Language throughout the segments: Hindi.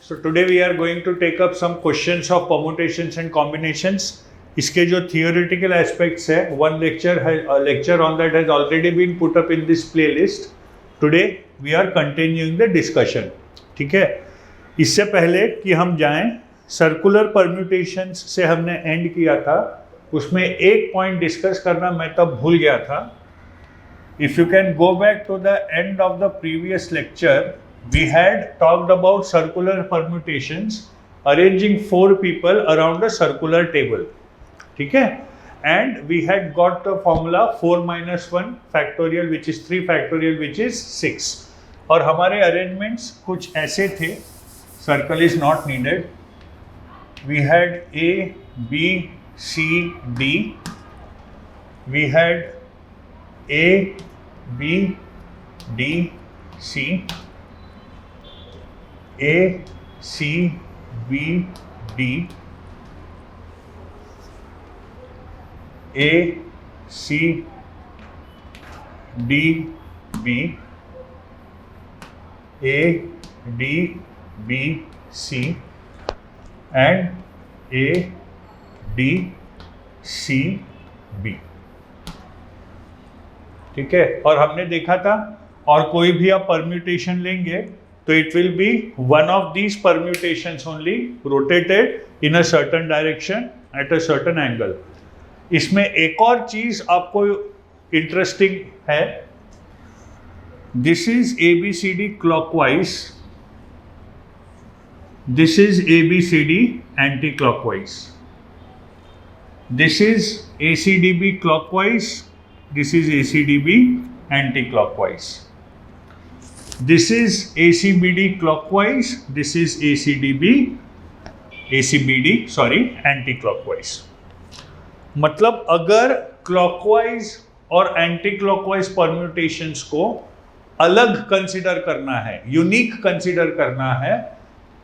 So today we are going to take up some questions of permutations and combinations. इसके जो theoretical aspects है, one lecture on that has already been put up in this playlist. Today we are continuing the discussion. ठीक है? इससे पहले कि हम जाएं, सर्कुलर परम्यूटेशंस से हमने एंड किया था, उसमें एक पॉइंट डिस्कस करना मैं तब भूल गया था. If you can go back to the end of the previous lecture, we had talked about circular permutations, arranging 4 people around a circular table. ठीक है? And we had got the formula 4 minus 1 factorial which is 3 factorial which is 6. और हमारे arrangements कुछ ऐसे थे. Circle is not needed. We had A, B, C, D. We had A, B, D, C, A, C, B, D, A, C, D, B, A, D, B, C, and A, D, C, B. ठीक है? और हमने देखा था, और कोई भी आप परम्यूटेशन लेंगे तो it will be one of these permutations only rotated in a certain direction at a certain angle. इसमें एक और चीज आपको इंटरेस्टिंग है. This is ABCD clockwise, this is ABCD anti clockwise, this is ACDB clockwise, this is ACDB anti-clockwise, this is ACBD clockwise, this is ACBD anti-clockwise. मतलब अगर clockwise और anti-clockwise permutations को अलग कंसिडर करना है, यूनिक कंसिडर करना है,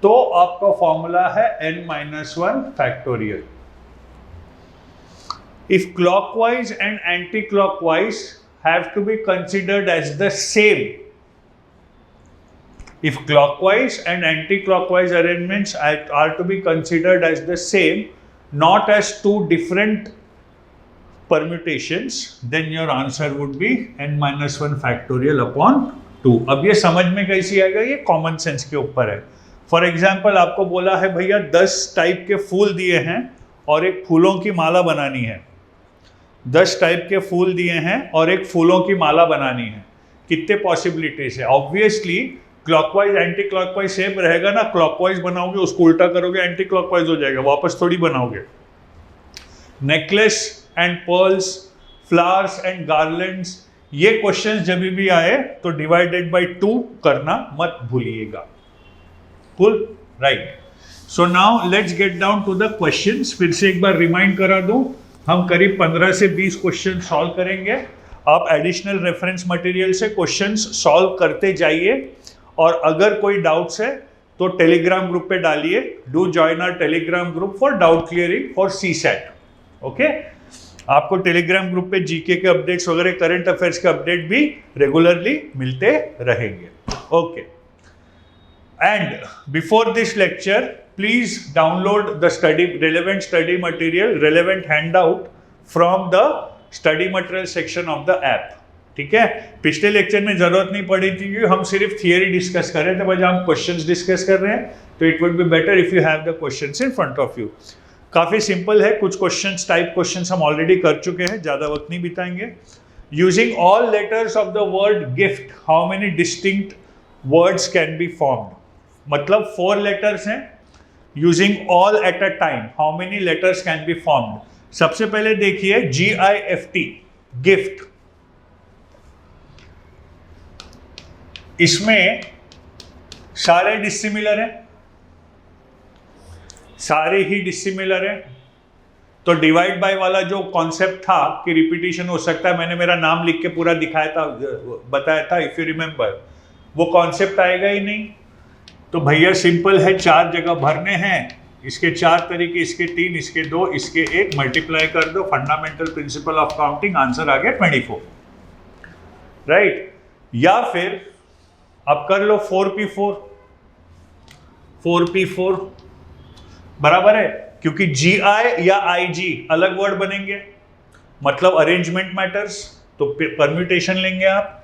तो आपका फॉर्मूला है n-1 factorial. If clockwise and anti-clockwise have to be considered as the same, if clockwise and anti-clockwise arrangements are to be considered as the same, not as two different permutations, then your answer would be n-1 factorial upon 2. अब ये समझ में कैसी आएगा? ये कॉमन सेंस के ऊपर है. फॉर एग्जाम्पल आपको बोला है भैया 10 टाइप के फूल दिए हैं और एक फूलों की माला बनानी है. 10 टाइप के फूल दिए हैं और एक फूलों की माला बनानी है. कितने पॉसिबिलिटीज है? Obviously clockwise anti clockwise same रहेगा ना. क्लॉकवाइज बनाओगे उसको उल्टा करोगे एंटी क्लॉकवाइज हो जाएगा, वापस थोड़ी बनाओगे. Necklace and pearls, flowers and garlands, ये क्वेश्चंस जब भी आए तो डिवाइडेड बाय 2 करना मत भूलिएगा. Cool, right. So now let's get down to the questions. फिर से एक बार रिमाइंड करा दूं, हम करीब 15 से 20 क्वेश्चन सॉल्व करेंगे. आप एडिशनल रेफरेंस मटेरियल से क्वेश्चंस सॉल्व करते जाइए, और अगर कोई डाउट्स है तो टेलीग्राम ग्रुप पे डालिए. Do join our Telegram group for doubt clearing for CSAT. Okay? आपको टेलीग्राम ग्रुप पे जीके के अपडेट्स वगैरह, करंट अफेयर्स के अपडेट भी रेगुलरली मिलते रहेंगे. Okay. And before this lecture, please download the relevant study material, relevant handout from the study material section of the app. ठीक है? पिछले लेक्चर में जरूरत नहीं पड़ी थी क्योंकि हम सिर्फ थियरी डिस्कस कर रहे थे, बजाय हम क्वेश्चंस डिस्कस कर रहे हैं. तो it would be better if you have the questions in front of you. काफी सिंपल है. कुछ क्वेश्चंस, टाइप क्वेश्चंस हम ऑलरेडी कर चुके हैं, ज्यादा वक्त नहीं बिताएंगे. Using all letters of the word gift, how many distinct words can be formed? मतलब 4 लेटर्स हैं. Using all at a time, how many letters can be formed? सबसे पहले देखिए GIFT, gift. इसमें सारे डिसिमिलर हैं, सारे ही डिसिमिलर हैं. तो डिवाइड बाय वाला जो कॉन्सेप्ट था कि रिपीटिशन हो सकता है, मैंने मेरा नाम लिख के पूरा दिखाया था, बताया था, इफ यू रिमेंबर, वो कॉन्सेप्ट आएगा ही नहीं. तो भैया सिंपल है, 4 जगह भरने हैं. इसके 4 तरीके, इसके 3, इसके 2, इसके 1, मल्टीप्लाई कर दो. Fundamental principle of counting, answer आ गया 24. राइट? या फिर अब कर लो 4p4. 4p4 बराबर है, क्योंकि जी आई या आई जी अलग वर्ड बनेंगे, मतलब अरेंजमेंट मैटर्स, तो परम्यूटेशन लेंगे आप,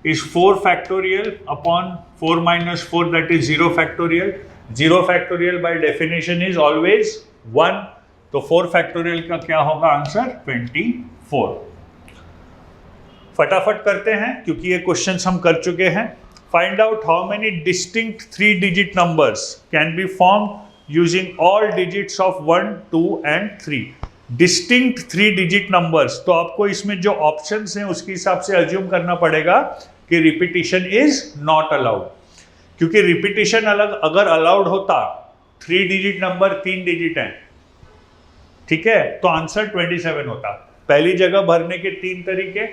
is 4 factorial upon 4 minus 4 that is 0 factorial. 0 factorial by definition is always 1, तो 4 फैक्टोरियल का क्या होगा आंसर 24। फटाफट करते हैं क्योंकि ये क्वेश्चंस हम कर चुके हैं। Find out how many distinct 3 digit numbers can be formed using all digits of 1, 2 and 3। Distinct 3 digit numbers, तो आपको इसमें जो ऑप्शंस हैं उसके हिसाब से अज्यूम करना पड़ेगा कि रिपीटिशन इज नॉट अलाउड, क्योंकि रिपीटिशन अगर अलाउड होता, 3 डिजिट नंबर 3 डिजिट हैं, ठीक है, तो आंसर 27 होता। पहली जगह भरने के 3 तरीके,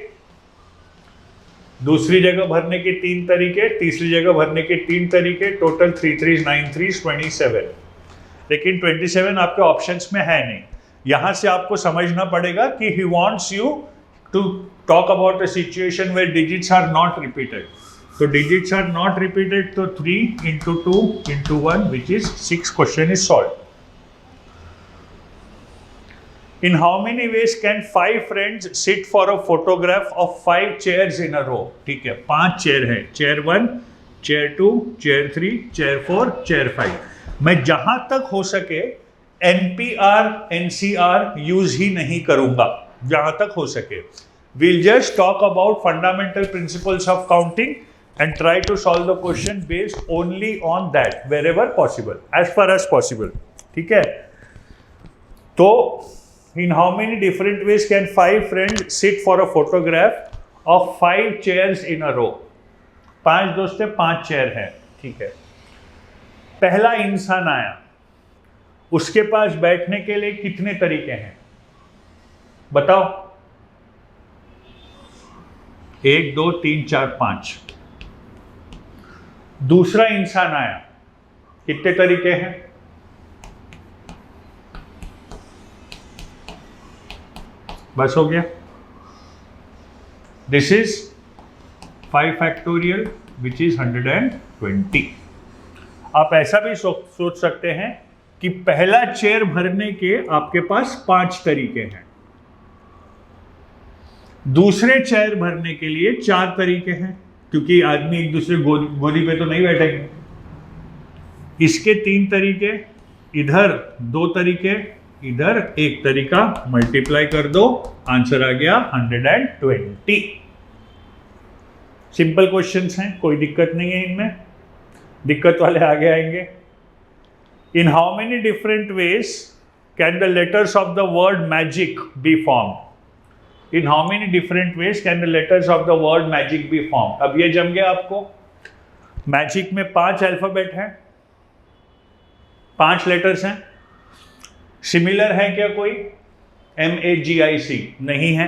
दूसरी जगह भरने के 3 तरीके, तीसरी जगह भरने के 3 तरीके, टोटल 3 3 9 3 27। लेकिन 27 आपके ऑप्शंस में है नहीं। यहां से आपको समझना पड़ेगा कि he wants you to talk about a situation where digits are not repeated. तो डिजिट्स आर नॉट रिपीटेड, तो 3 into 2 into 1 which is 6, question is solve. In how many ways can 5 friends sit for a photograph of 5 chairs in a row? ठीक है, 5 चेयर हैं, chair 1, chair 2, chair 3, chair 4, chair 5। मैं जहां तक हो सके NPR, NCR यूज ही नहीं करूंगा, जहां तक हो सके। We'll just talk about fundamental principles of counting and try to solve the question based only on that wherever possible, as far as possible, ठीक है। तो in how many different ways can 5 friends sit for a photograph of 5 chairs in a row? 5 दोस्त हैं, 5 चेयर हैं, ठीक है। पहला इंसान आया, उसके पास बैठने के लिए कितने तरीके हैं बताओ? 1 2 3 4 5। दूसरा इंसान आया, कितने तरीके हैं? बस हो गया। This is 5 factorial which is 120। आप ऐसा भी सोच सकते हैं कि पहला चेयर भरने के आपके पास 5 तरीके हैं, दूसरे चेयर भरने के लिए 4 तरीके हैं, क्योंकि आदमी एक दूसरे गोदी पे तो नहीं बैठेंगे। इसके 3 तरीके, इधर 2 तरीके, इधर 1 तरीका, मल्टीप्लाई कर दो, आंसर आ गया 120। सिंपल क्वेश्चंस हैं, कोई दिक्कत नहीं है इनमें, दिक्कत वाले आगे आएंगे। इन how many different ways can the letters of the word magic be formed? In how many different ways can the letters of the word magic be formed? अब ये जम गया आपको। मैजिक में 5 अल्फाबेट हैं, 5 लेटर्स हैं। सिमिलर है क्या कोई? MAGIC नहीं है,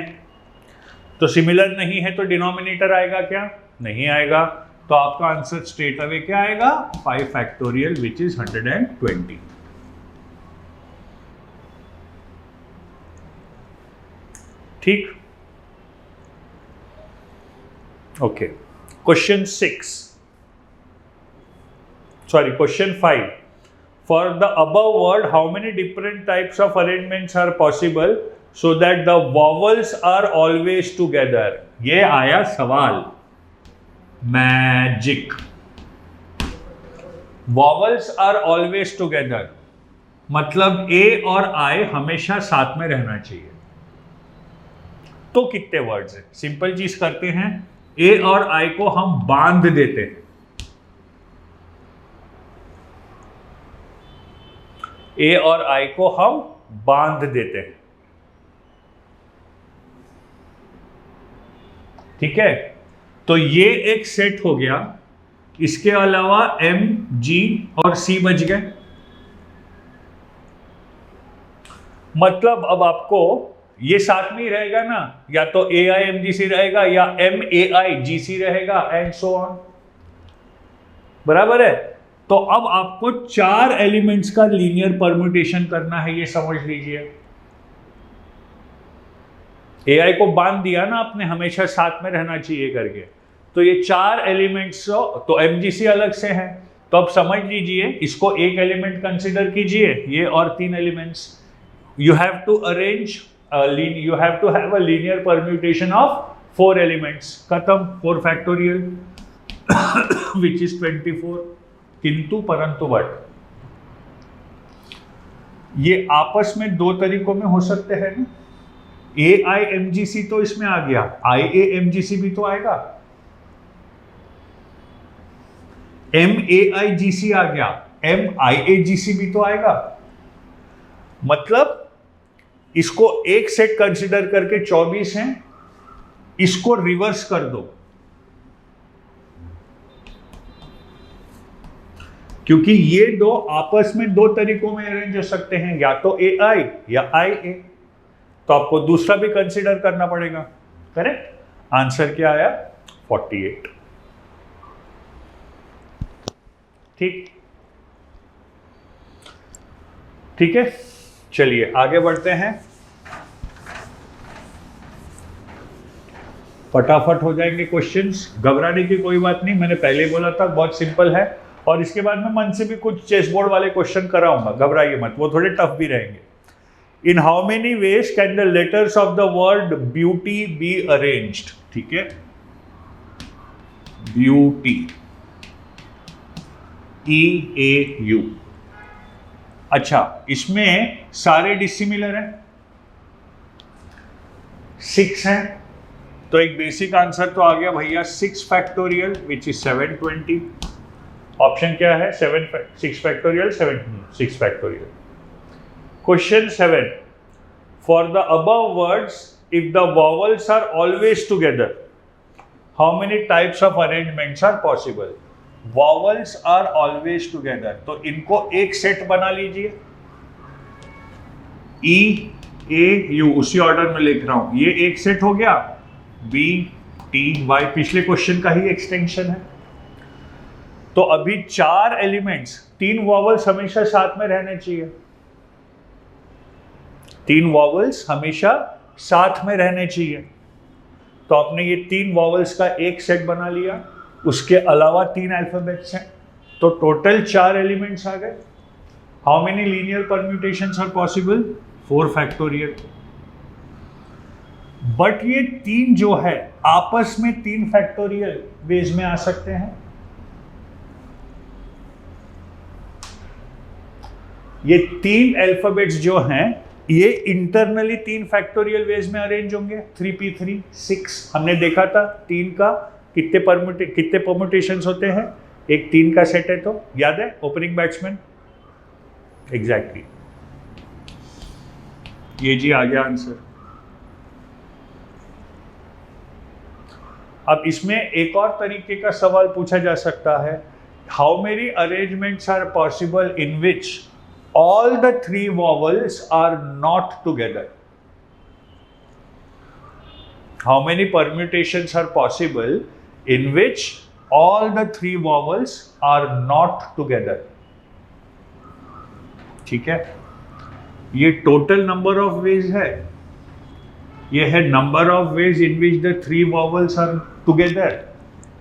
तो सिमिलर नहीं है तो डिनोमिनेटर आएगा क्या? नहीं आएगा, तो आपका आंसर स्ट्रेट अवे क्या आएगा? 5 फैक्टोरियल विच इज 120। ठीक, okay. Question 5। For the above word, how many different types of arrangements are possible so that the vowels are always together? ये आया सवाल। Magic, vowels are always together, मतलब A और I हमेशा साथ में रहना चाहिए। तो कितने वर्ड्स हैं? सिंपल चीज करते हैं, A और I को हम बांध देते हैं। A और I को हम बांध देते हैं, ठीक है। तो ये एक सेट हो गया, इसके अलावा M, G और C बच गए। मतलब अब आपको ये साथ में ही रहेगा ना, या तो AIMGC रहेगा या MAIGC रहेगा एंड सो ऑन, बराबर है। तो अब आपको 4 एलिमेंट्स का लीनियर परम्यूटेशन करना है, ये समझ लीजिए। AI को बांध दिया ना आपने, हमेशा साथ में रहना चाहिए करके, तो ये 4 एलिमेंट्स, तो MGC अलग से है, तो अब समझ लीजिए, इसको एक एलिमेंट कंसिडर कीजिए, ये और 3 elements, you have to arrange, you have to have a linear permutation of 4 elements, खत्म, 4 फैक्टोरियल विच इज 24। किंतु परंतु बट ये आपस में 2 तरीकों में हो सकते हैं ना। AIMGC तो इसमें आ गया, IAMGC भी तो आएगा, MAIGC आ गया, MIAGC भी तो आएगा। मतलब इसको एक सेट कंसिडर करके 24 हैं, इसको रिवर्स कर दो, क्योंकि ये 2 आपस में 2 तरीकों में अरेंज हो सकते हैं, या तो AI या IA, तो आपको दूसरा भी कंसिडर करना पड़ेगा। करेक्ट आंसर क्या आया? 48। ठीक है, चलिए आगे बढ़ते हैं, फटाफट हो जाएंगे क्वेश्चंस, घबराने की कोई बात नहीं, मैंने पहले ही बोला था बहुत सिंपल है, और इसके बाद मैं मन से भी कुछ चेस बोर्ड वाले क्वेश्चन कराऊंगा, घबराइए मत, वो थोड़े टफ भी रहेंगे। इन how many ways can the letters of the word beauty be arranged? ठीक है, ब्यूटी, EAU। अच्छा, इसमें सारे डिसिमिलर हैं, 6 हैं, तो एक बेसिक आंसर तो आ गया भैया 6 फैक्टोरियल विच इज 720। ऑप्शन क्या है? 6 factorial, 6 factorial. Question 7, for the above words if the vowels are always together how many types of arrangements are possible? Vowels are always together, तो इनको एक सेट बना लीजिए, EAU, उसी ऑर्डर में लिख रहा हूं, ये एक सेट हो गया, BTY पिछले क्वेश्चन का ही एक्सटेंशन है। तो अभी 4 एलिमेंट्स, 3 वॉवल्स हमेशा साथ में रहने चाहिए, 3 वॉवल्स हमेशा साथ में रहने चाहिए, तो आपने ये 3 वॉवल्स का एक सेट बना लिया, उसके अलावा 3 अल्फाबेट्स हैं, तो टोटल 4 एलिमेंट्स आ गए। How many linear permutations are possible? 4 factorial. But ये 3 जो है आपस में 3 फैक्टोरियल वेज में आ सकते हैं। ये 3 अल्फाबेट्स जो हैं ये इंटरनली 3 फैक्टोरियल वेज में अरेंज होंगे, 3p3 6 हमने देखा था, 3 का कितने परम्यूटेशंस होते हैं, एक 3 का सेट है, तो याद है ओपनिंग बैट्समैन, एग्जैक्टली, ये जी आ गया आंसर। अब इसमें एक और तरीके का सवाल पूछा जा सकता है, how many arrangements are possible in which all the 3 vowels are not together? How many permutations are possible in which all the 3 vowels are not together? ठीक है, ये टोटल नंबर ऑफ वेज है, ये है number of ways in which the 3 vowels are together,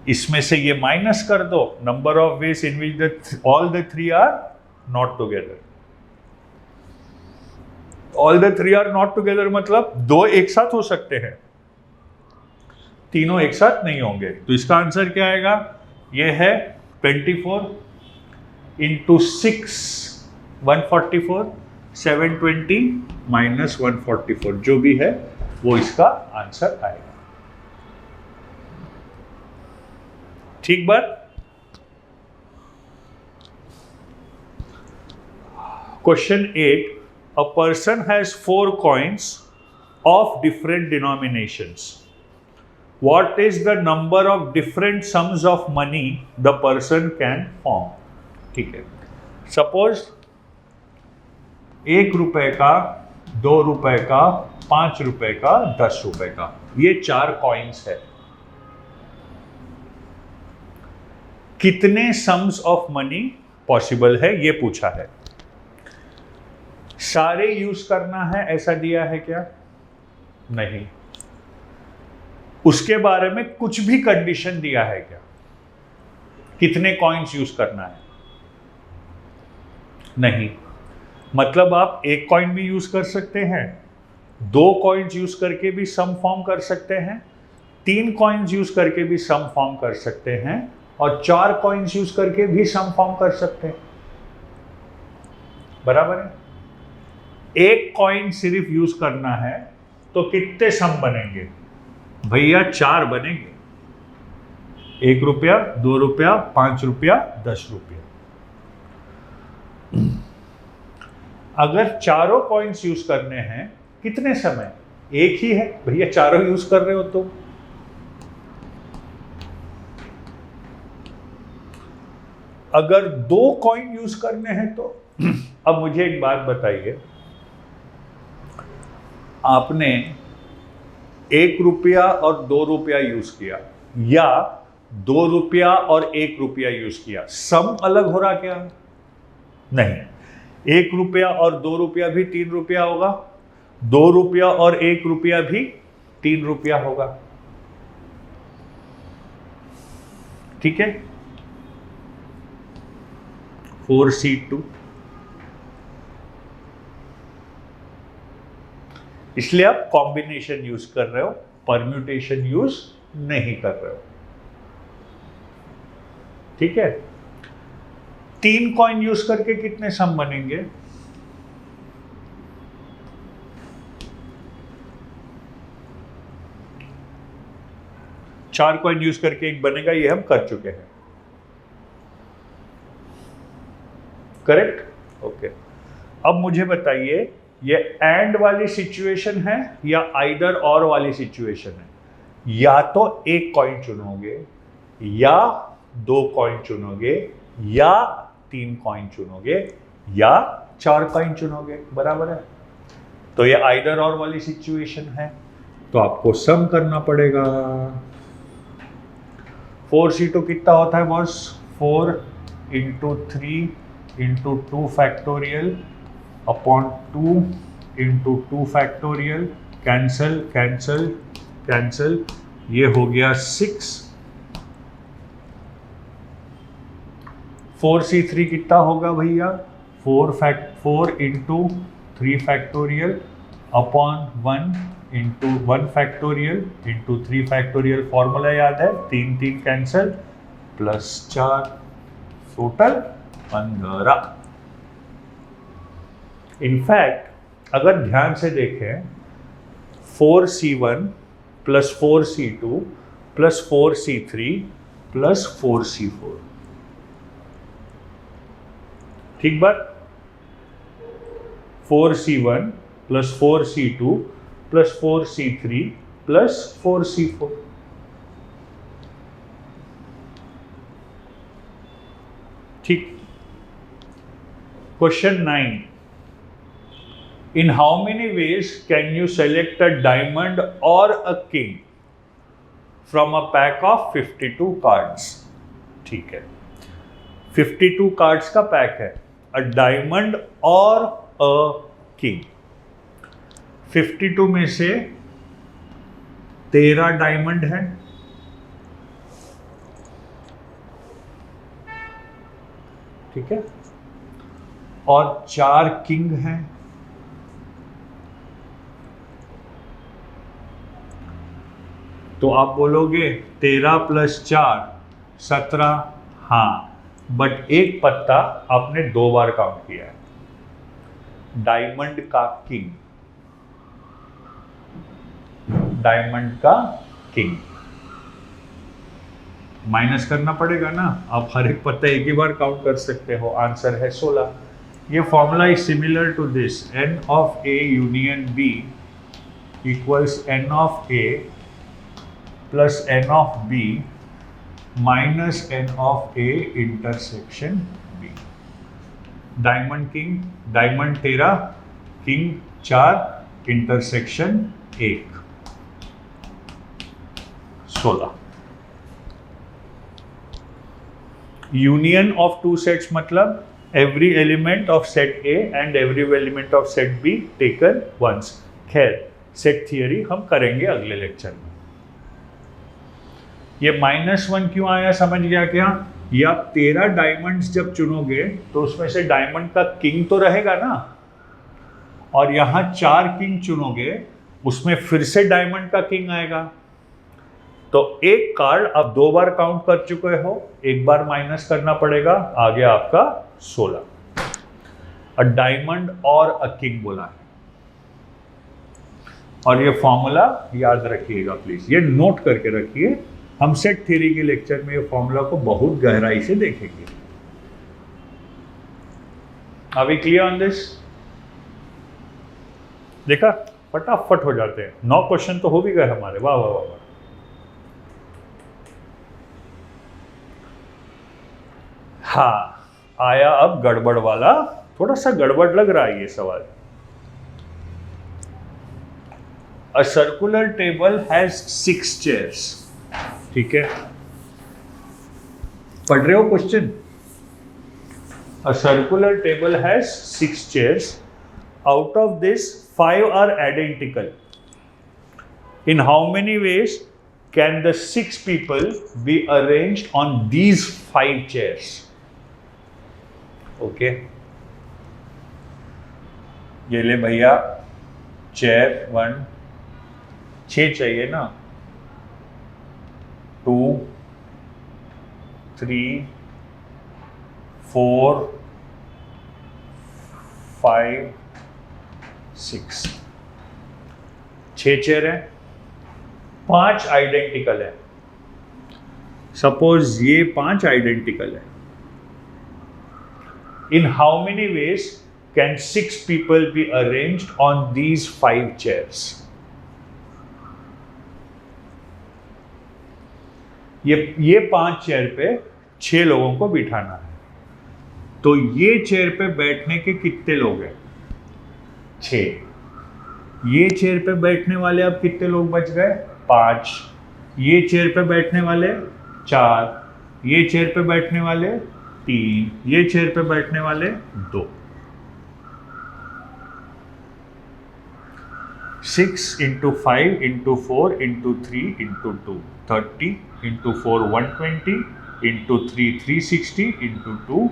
इसमें से ये माइनस कर दो, number of ways in which all the 3 are not together। All the 3 are not together मतलब 2 एक साथ हो सकते हैं, तीनों एक साथ नहीं होंगे, तो इसका आंसर क्या आएगा? ये है 24 इंटू 6 144, 720 माइनस 144, जो भी है वो इसका आंसर आएगा। ठीक बात। Question 8, a person has 4 coins of different denominations. What is the number of different sums of money the person can form? ठीक है, सपोज 1 रुपए का, 2 रुपए का, 5 रुपए का, 10 रुपए का, ये 4 कॉइन्स है। कितने सम्स ऑफ मनी पॉसिबल है ये पूछा है। सारे यूज करना है ऐसा दिया है क्या? नहीं। उसके बारे में कुछ भी कंडीशन दिया है क्या? कितने कॉइन्स यूज करना है? नहीं, मतलब आप एक कॉइन भी यूज कर सकते हैं, 2 कॉइन्स यूज करके भी सम फॉर्म कर सकते हैं, 3 कॉइन्स यूज करके भी सम फॉर्म कर सकते हैं, और 4 कॉइन्स यूज करके भी सम फॉर्म कर सकते हैं। बराबर है? एक कॉइन सिर्फ यूज करना है तो कितने सम बनेंगे भैया? 4 बनेंगे। 1 रुपया, 2 रुपया, 5 रुपया, 10 रुपया। अगर चारों कॉइन्स यूज करने हैं कितने समय? एक ही है भैया, चारों यूज कर रहे हो तो। अगर 2 कॉइन यूज करने हैं तो अब मुझे एक बात बताइए, आपने 1 रुपया और 2 रुपया यूज किया या 2 रुपया और 1 रुपया यूज किया, सम अलग हो रहा क्या? नहीं। 1 रुपया और 2 रुपया भी 3 रुपया होगा, 2 रुपया और 1 रुपया भी 3 रुपया होगा। ठीक है? 4C2। इसलिए आप कॉम्बिनेशन यूज कर रहे हो, परम्यूटेशन यूज नहीं कर रहे हो। ठीक है? 3 कॉइन यूज करके कितने सम बनेंगे? चार कॉइन यूज करके एक बनेगा, ये हम कर चुके हैं। करेक्ट? ओके। अब मुझे बताइए, ये एंड वाली सिचुएशन है या आइदर और वाली सिचुएशन है? या तो एक कॉइन चुनोगे, या 2 कॉइन चुनोगे, या 3 कॉइन चुनोगे, या 4 कॉइन चुनोगे। बराबर है? तो ये आइदर और वाली सिचुएशन है, तो आपको सम करना पड़ेगा। 4C2 कितना होता है boss? 4 into 3 into 2 factorial upon 2 into 2 factorial, cancel cancel cancel, ये हो गया 6। 4C3 कितना होगा भैया? 4 into 3 factorial upon 1 into 1 factorial into 3 factorial. Formula याद है? 3 3 कैंसल, प्लस 4, टोटल 15। इनफैक्ट अगर ध्यान से देखें, 4C1 plus 4C2 plus 4C3 plus 4C4, ठीक बात? 4C1 plus 4C2 plus 4C3 plus 4C4। ठीक। Question 9, in how many ways can you select a diamond or a king from a pack of 52 cards? ठीक है, 52 कार्ड्स का पैक है, अ डायमंड और अ किंग। 52 में से 13 डायमंड है, ठीक है, और 4 किंग हैं। तो आप बोलोगे 13 प्लस 4 17, हाँ, बट एक पत्ता आपने 2 बार काउंट किया है, डायमंड का किंग, डायमंड का किंग माइनस करना पड़ेगा ना। आप हर एक पत्ता एक ही बार काउंट कर सकते हो। आंसर है 16। ये formula is similar to this, n of A union B equals n of A plus n of B minus n of A intersection B। Diamond king, diamond 13, king 4, intersection 1, 16। Union of 2 sets मतलब every element of set A and every element of set B taken once। खैर, सेट थियरी हम करेंगे अगले लेक्चर में। ये -1 क्यों आया समझ गया क्या? ये आप 13 डायमंड्स जब चुनोगे तो उसमें से डायमंड का किंग तो रहेगा ना, और यहां 4 किंग चुनोगे उसमें फिर से डायमंड का किंग आएगा। तो एक कार्ड आप 2 बार काउंट कर चुके हो, एक बार माइनस करना पड़ेगा, आ गया आपका 16। अ डायमंड और अ किंग बोला है। और ये फॉर्मूला याद रखिएगा प्लीज, ये नोट करके रखिए, हम सेट थ्योरी के लेक्चर में ये फॉर्मूला को बहुत गहराई से देखेंगे। Are we clear on this? देखा, फटाफट हो जाते हैं, 9 क्वेश्चन तो हो भी गए हमारे, वाह वाह वाह वाह। हाँ, आया अब गड़बड़ वाला, थोड़ा सा गड़बड़ लग रहा है ये सवाल। A circular table has 6 chairs, ठीक है, पढ़ रहे हो question? A circular table has 6 chairs, out of this 5 are identical. In how many ways can the 6 people be arranged on these 5 chairs? Okay. ये ले भैया, चेयर 1, 6 चाहिए ना, 2, 3, 4, 5, 6, 6 चेयर है, 5 आइडेंटिकल है। सपोज ये 5 आइडेंटिकल है। In how many ways can 6 people be arranged on these 5 chairs? ये 5 चेयर पे 6 लोगों को बिठाना है, तो ये चेयर पे बैठने के कितने लोग हैं? 6। ये चेयर पे बैठने वाले अब कितने लोग बच गए? 5। ये चेयर पे बैठने वाले 4, ये चेयर पे बैठने वाले 3, ये चेयर पे बैठने वाले 2। 6 into 5 into 4 into 3 into 2, 30 into 4 120 into 3 360 into 2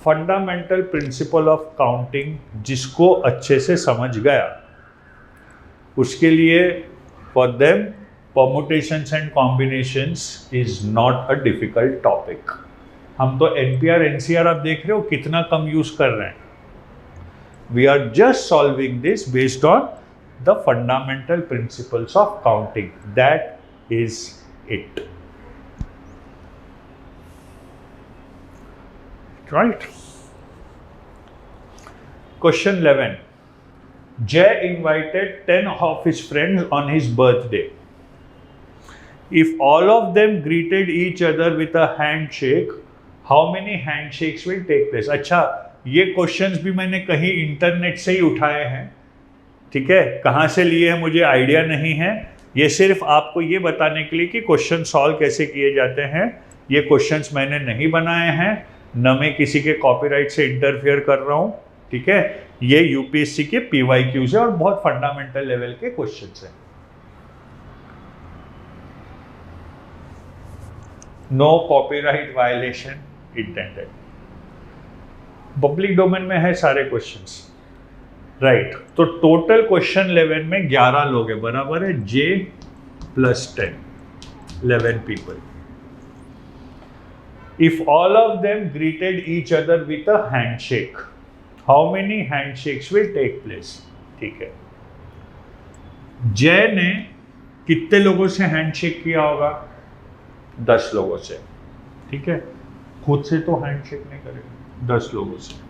fundamental principle of counting जिसको अच्छे से समझ गया, उसके लिए for them permutations and combinations is not a difficult topic. हम तो एनपीआर एनसीआर आप देख रहे हो कितना कम यूज कर रहे हैं। We are just solving this based on the fundamental principles of counting, that is it, right? Question 11. Jay invited 10 of his friends on his birthday. If all of them greeted each other with a handshake, how many handshakes will take place? अच्छा, ये क्वेश्चंस भी मैंने कहीं इंटरनेट से ही उठाए हैं, ठीक है, कहाँ से लिए हैं मुझे आइडिया नहीं है। ये सिर्फ आपको ये बताने के लिए कि क्वेश्चन सॉल्व कैसे किए जाते हैं। ये क्वेश्चंस मैंने नहीं बनाए हैं, न मैं किसी के कॉपीराइट से इंटरफियर कर रहा हूं, ठीक है। ये यूपीएससी के पीवाईक्यूज है और बहुत फंडामेंटल लेवल के क्वेश्चंस हैं। No copyright violation intended. Public domain में है सारे क्वेश्चंस, राइट। तो टोटल क्वेश्चन 11 में 11 लोग हैं, बराबर है J + 10, 11 people. If all of them greeted each other with a handshake, how many handshakes will take place? ठीक है, जय ने कितने लोगों से हैंडशेक किया होगा? 10 लोगों से, ठीक है, खुद से तो हैंडशेक नहीं करेगा, 10 लोगों से।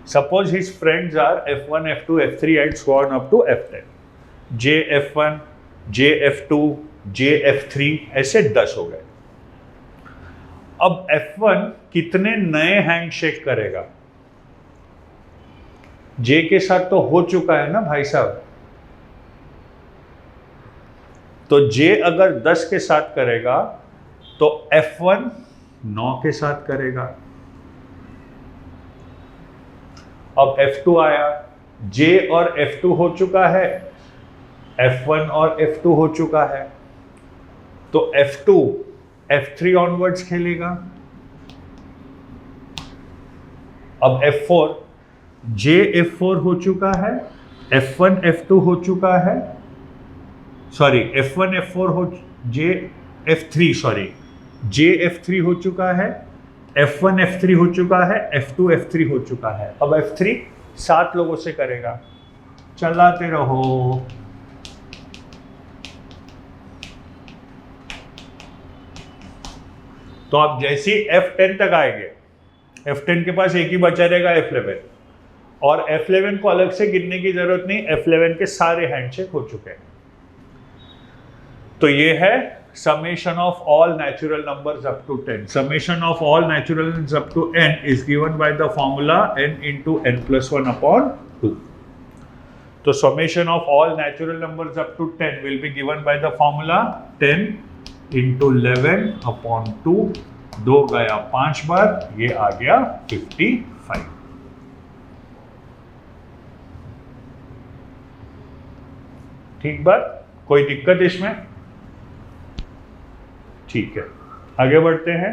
Suppose his friends are F1, F2, F3 and so on up to F10. J F1, J F2, J F3 ऐसे 10 हो गए। अब F1 कितने नए हैंडशेक करेगा? J के साथ तो हो चुका है ना भाई साहब, तो J अगर 10 के साथ करेगा तो F1 9 के साथ करेगा। अब F2 आया, J और F2 हो चुका है, F1 और F2 हो चुका है, तो F2 F3 ऑनवर्ड्स खेलेगा। अब F4 J F4 हो चुका है, F1 F2 हो चुका है, सॉरी F1 F4 हो J F3 sorry J F3 हो चुका है, F1 F3 हो चुका है, F2 F3 हो चुका है। अब F3 7 लोगों से करेगा, चलाते रहो। तो आप जैसे F10 तक आएंगे, F10 के पास एक ही बचा रहेगा F11, और F11 को अलग से गिनने की जरूरत नहीं, F11 के सारे हैंडशेक हो चुके हैं। तो ये है summation of all natural numbers up to 10. Summation of all natural numbers up to n is given by the formula n into n plus 1 upon 2. So summation of all natural numbers up to 10 will be given by the formula 10 into 11 upon 2. 2 गया 5 बार, ये आ गया 55। ठीक बात, कोई दिक्कत इसमें? ठीक है, आगे बढ़ते हैं।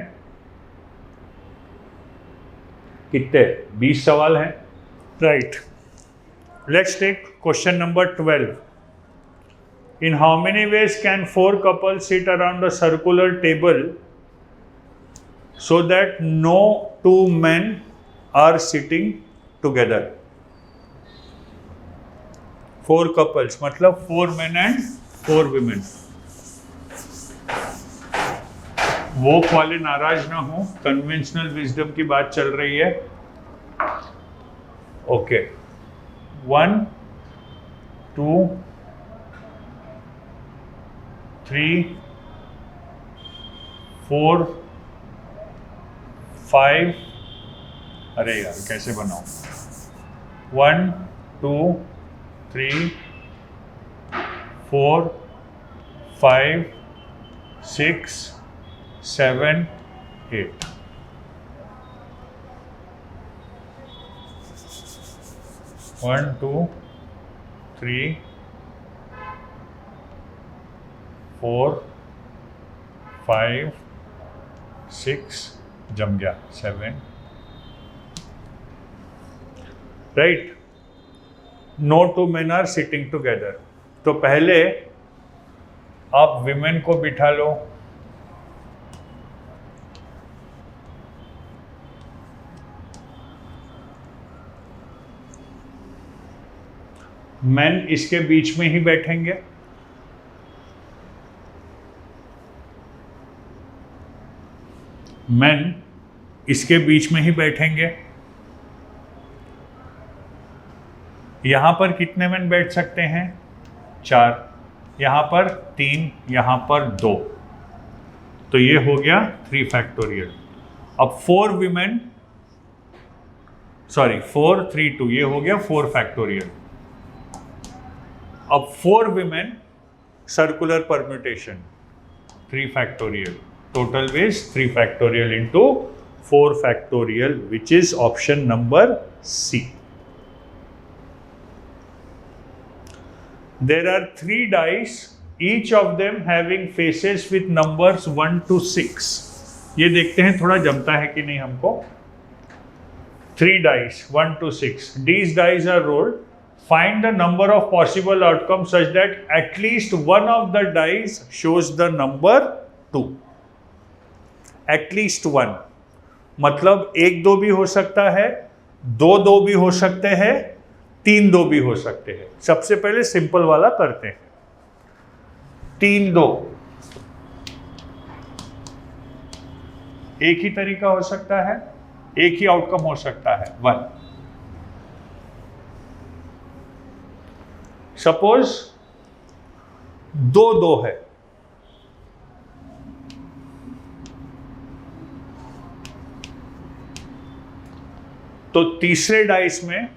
कितने? 20 सवाल हैं, right. Let's take question number 12। In how many ways can 4 couples sit around a circular table so that no 2 men are sitting together? 4 couples मतलब 4 men and 4 women। वो वाले नाराज ना हो, कन्वेंशनल विजडम की बात चल रही है। ओके, 1 2 3 4 5, अरे यार कैसे बनाऊं? 1 2 3 4 5 6 7 8। One two three four five six, जम गया 7, right. No 2 men are sitting together. तो पहले आप विमेन को बिठा लो, मैन इसके बीच में ही बैठेंगे, मैन इसके बीच में ही बैठेंगे। यहां पर कितने मैन बैठ सकते हैं? 4, यहां पर 3, यहां पर 2, तो ये हो गया 3 फैक्टोरियल। अब 4 विमेन, सॉरी 4 3 2, ये हो गया 4 फैक्टोरियल। अब 4 women circular permutation 3 factorial, total is 3 factorial into 4 factorial, which is option number C. There are 3 dice, each of them having faces with numbers 1 to 6. ये देखते हैं थोड़ा जमता है कि नहीं हमको। 3 dice 1 to 6, these dice are rolled. Find the number of possible outcomes such that at least one of the dice shows the number 2. At least one मतलब 1 2 भी हो सकता है, 2 2 भी हो सकते हैं, 3 2 भी हो सकते हैं। सबसे पहले सिंपल वाला करते हैं। 3 2 एक ही तरीका हो सकता है, एक ही आउटकम हो सकता है, 1। सपोज 2 2 है, तो तीसरे डाइस में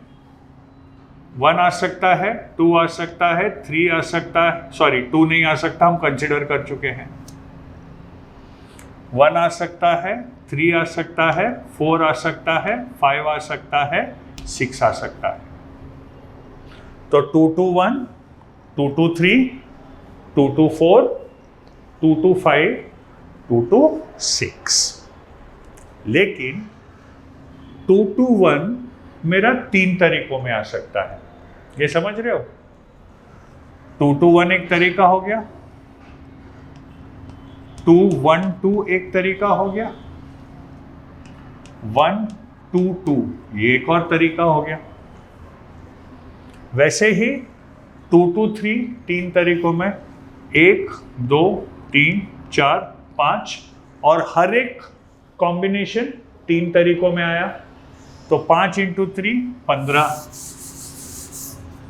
1 आ सकता है, 2 आ सकता है, 3 आ सकता है, सॉरी 2 नहीं आ सकता, हम कंसिडर कर चुके हैं। 1 आ सकता है, 3 आ सकता है, 4 आ सकता है, 5 आ सकता है, 6 आ सकता है। तो 2 2 1, 2 to 3, 2 to 4, 2 to 5, 2 to 6। लेकिन 2 to 1 मेरा 3 तरीकों में आ सकता है, ये समझ रहे हो? 2 to 1 एक तरीका हो गया, 2 1 2 एक तरीका हो गया, 1 2 2 ये एक और तरीका हो गया। वैसे ही 2 to 3 3 तरीकों में, 1 2 3 4 5, और हर एक कॉम्बिनेशन 3 तरीकों में आया, तो 5 into 3 15,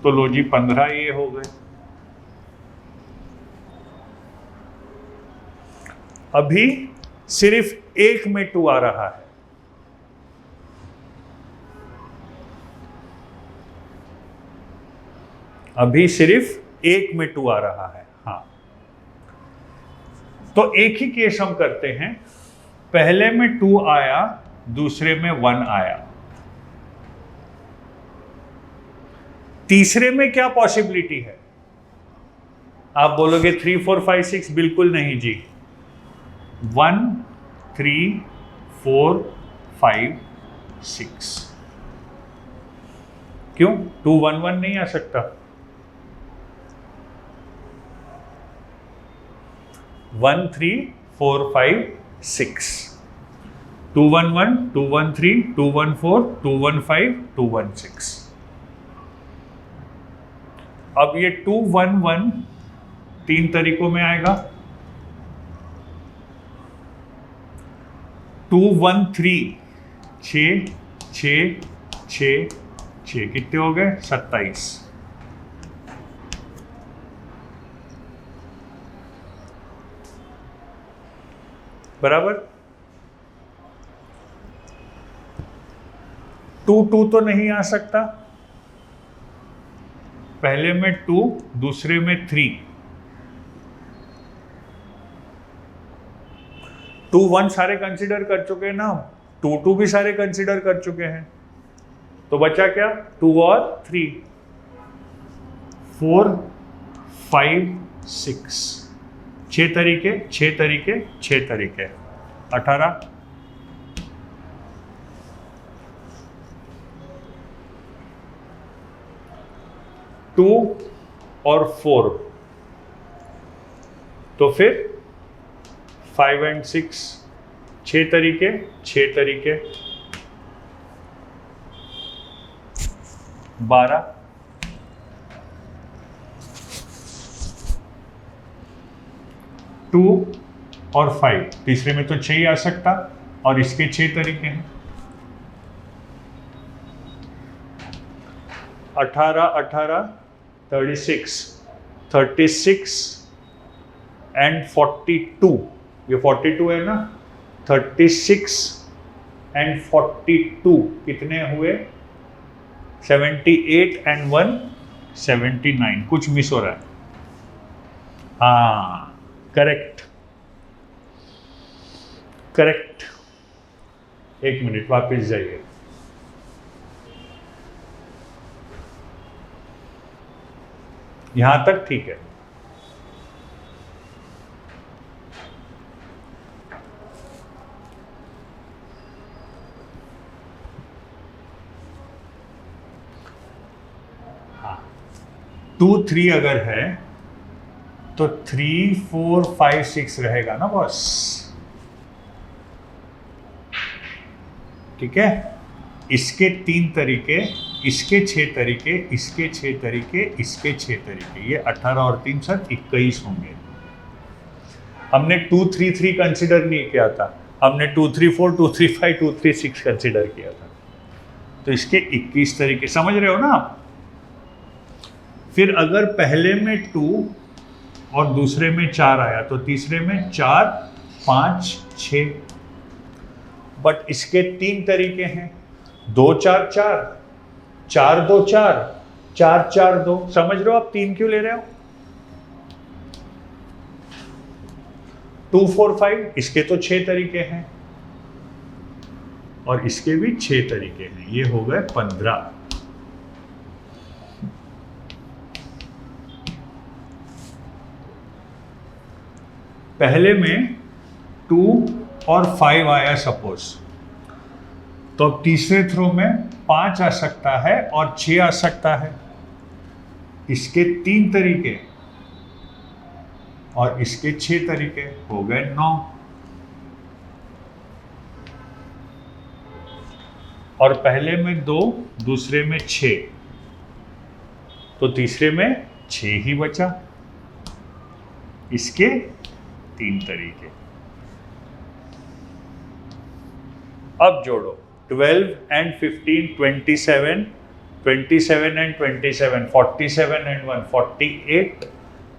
तो लो जी 15 ये हो गए। अभी सिर्फ एक में 2 आ रहा है, अभी सिर्फ एक में 2 आ रहा है। हाँ, तो एक ही केस हम करते हैं, पहले में 2 आया, दूसरे में 1 आया, तीसरे में क्या पॉसिबिलिटी है? आप बोलोगे 3 4 5 6, बिल्कुल नहीं जी। 1 3 4 5 6, क्यों? 2 1 1 नहीं आ सकता। 1 3 4 5 6, 2 1 1 2 1 3 2 1 4 2 1 5 2 1 6। अब ये 2 1 1 3 तरीकों में आएगा, 2 1 3 6 6 6 6, कितने हो गए? 27। बराबर। 2 2 तो नहीं आ सकता, पहले में 2 दूसरे में 3, 2 1 सारे कंसीडर कर चुके हैं ना, 2 2 भी सारे कंसीडर कर चुके हैं, तो बचा क्या? 2 और 3, 4 5 6, 6 तरीके 6 तरीके 6 तरीके, 18। टू और 4, तो फिर 5 and 6, 6 तरीके 6 तरीके, 12। टू और 5, तीसरे में तो 6 ही आ सकता, और इसके 6 तरीके हैं। 18 18 36 36 एंड 42, ये 42 है ना, 36 एंड 42 कितने हुए? 78 एंड 1 79, कुछ मिस हो रहा है। हाँ, करेक्ट करेक्ट। एक मिनट, वापस जाइए। यहां तक ठीक है। हाँ, 2 3 अगर है तो 3 4 5 6 रहेगा ना बॉस, ठीक है। इसके 3 तरीके, इसके 6 तरीके, इसके 6 तरीके, इसके 6 तरीके, ये 18 और 3 सर 21 होंगे। हमने 2 3 3 कंसिडर नहीं किया था, हमने 2 3 4 2 3 5 2 3 6 कंसिडर किया था, तो इसके 21 तरीके, समझ रहे हो ना आप। फिर अगर पहले में 2 और दूसरे में 4 आया, तो तीसरे में 4 5 6, बट इसके 3 तरीके हैं, 2 4 4, 4 2 4, 4 4 2, समझ रहे हो आप 3 क्यों ले रहे हो? 2 4 5, इसके तो 6 तरीके हैं और इसके भी 6 तरीके हैं, ये हो गए 15। पहले में 2 और 5 आया सपोज, तो अब तीसरे थ्रो में 5 आ सकता है और 6 आ सकता है। इसके 3 तरीके और इसके 6 तरीके, हो गए 9। और पहले में 2, दूसरे में 6, तो तीसरे में 6 ही बचा। इसके 3 तरीके। अब जोड़ो 12 and 15 27, 27 and 27 47 and 1 48,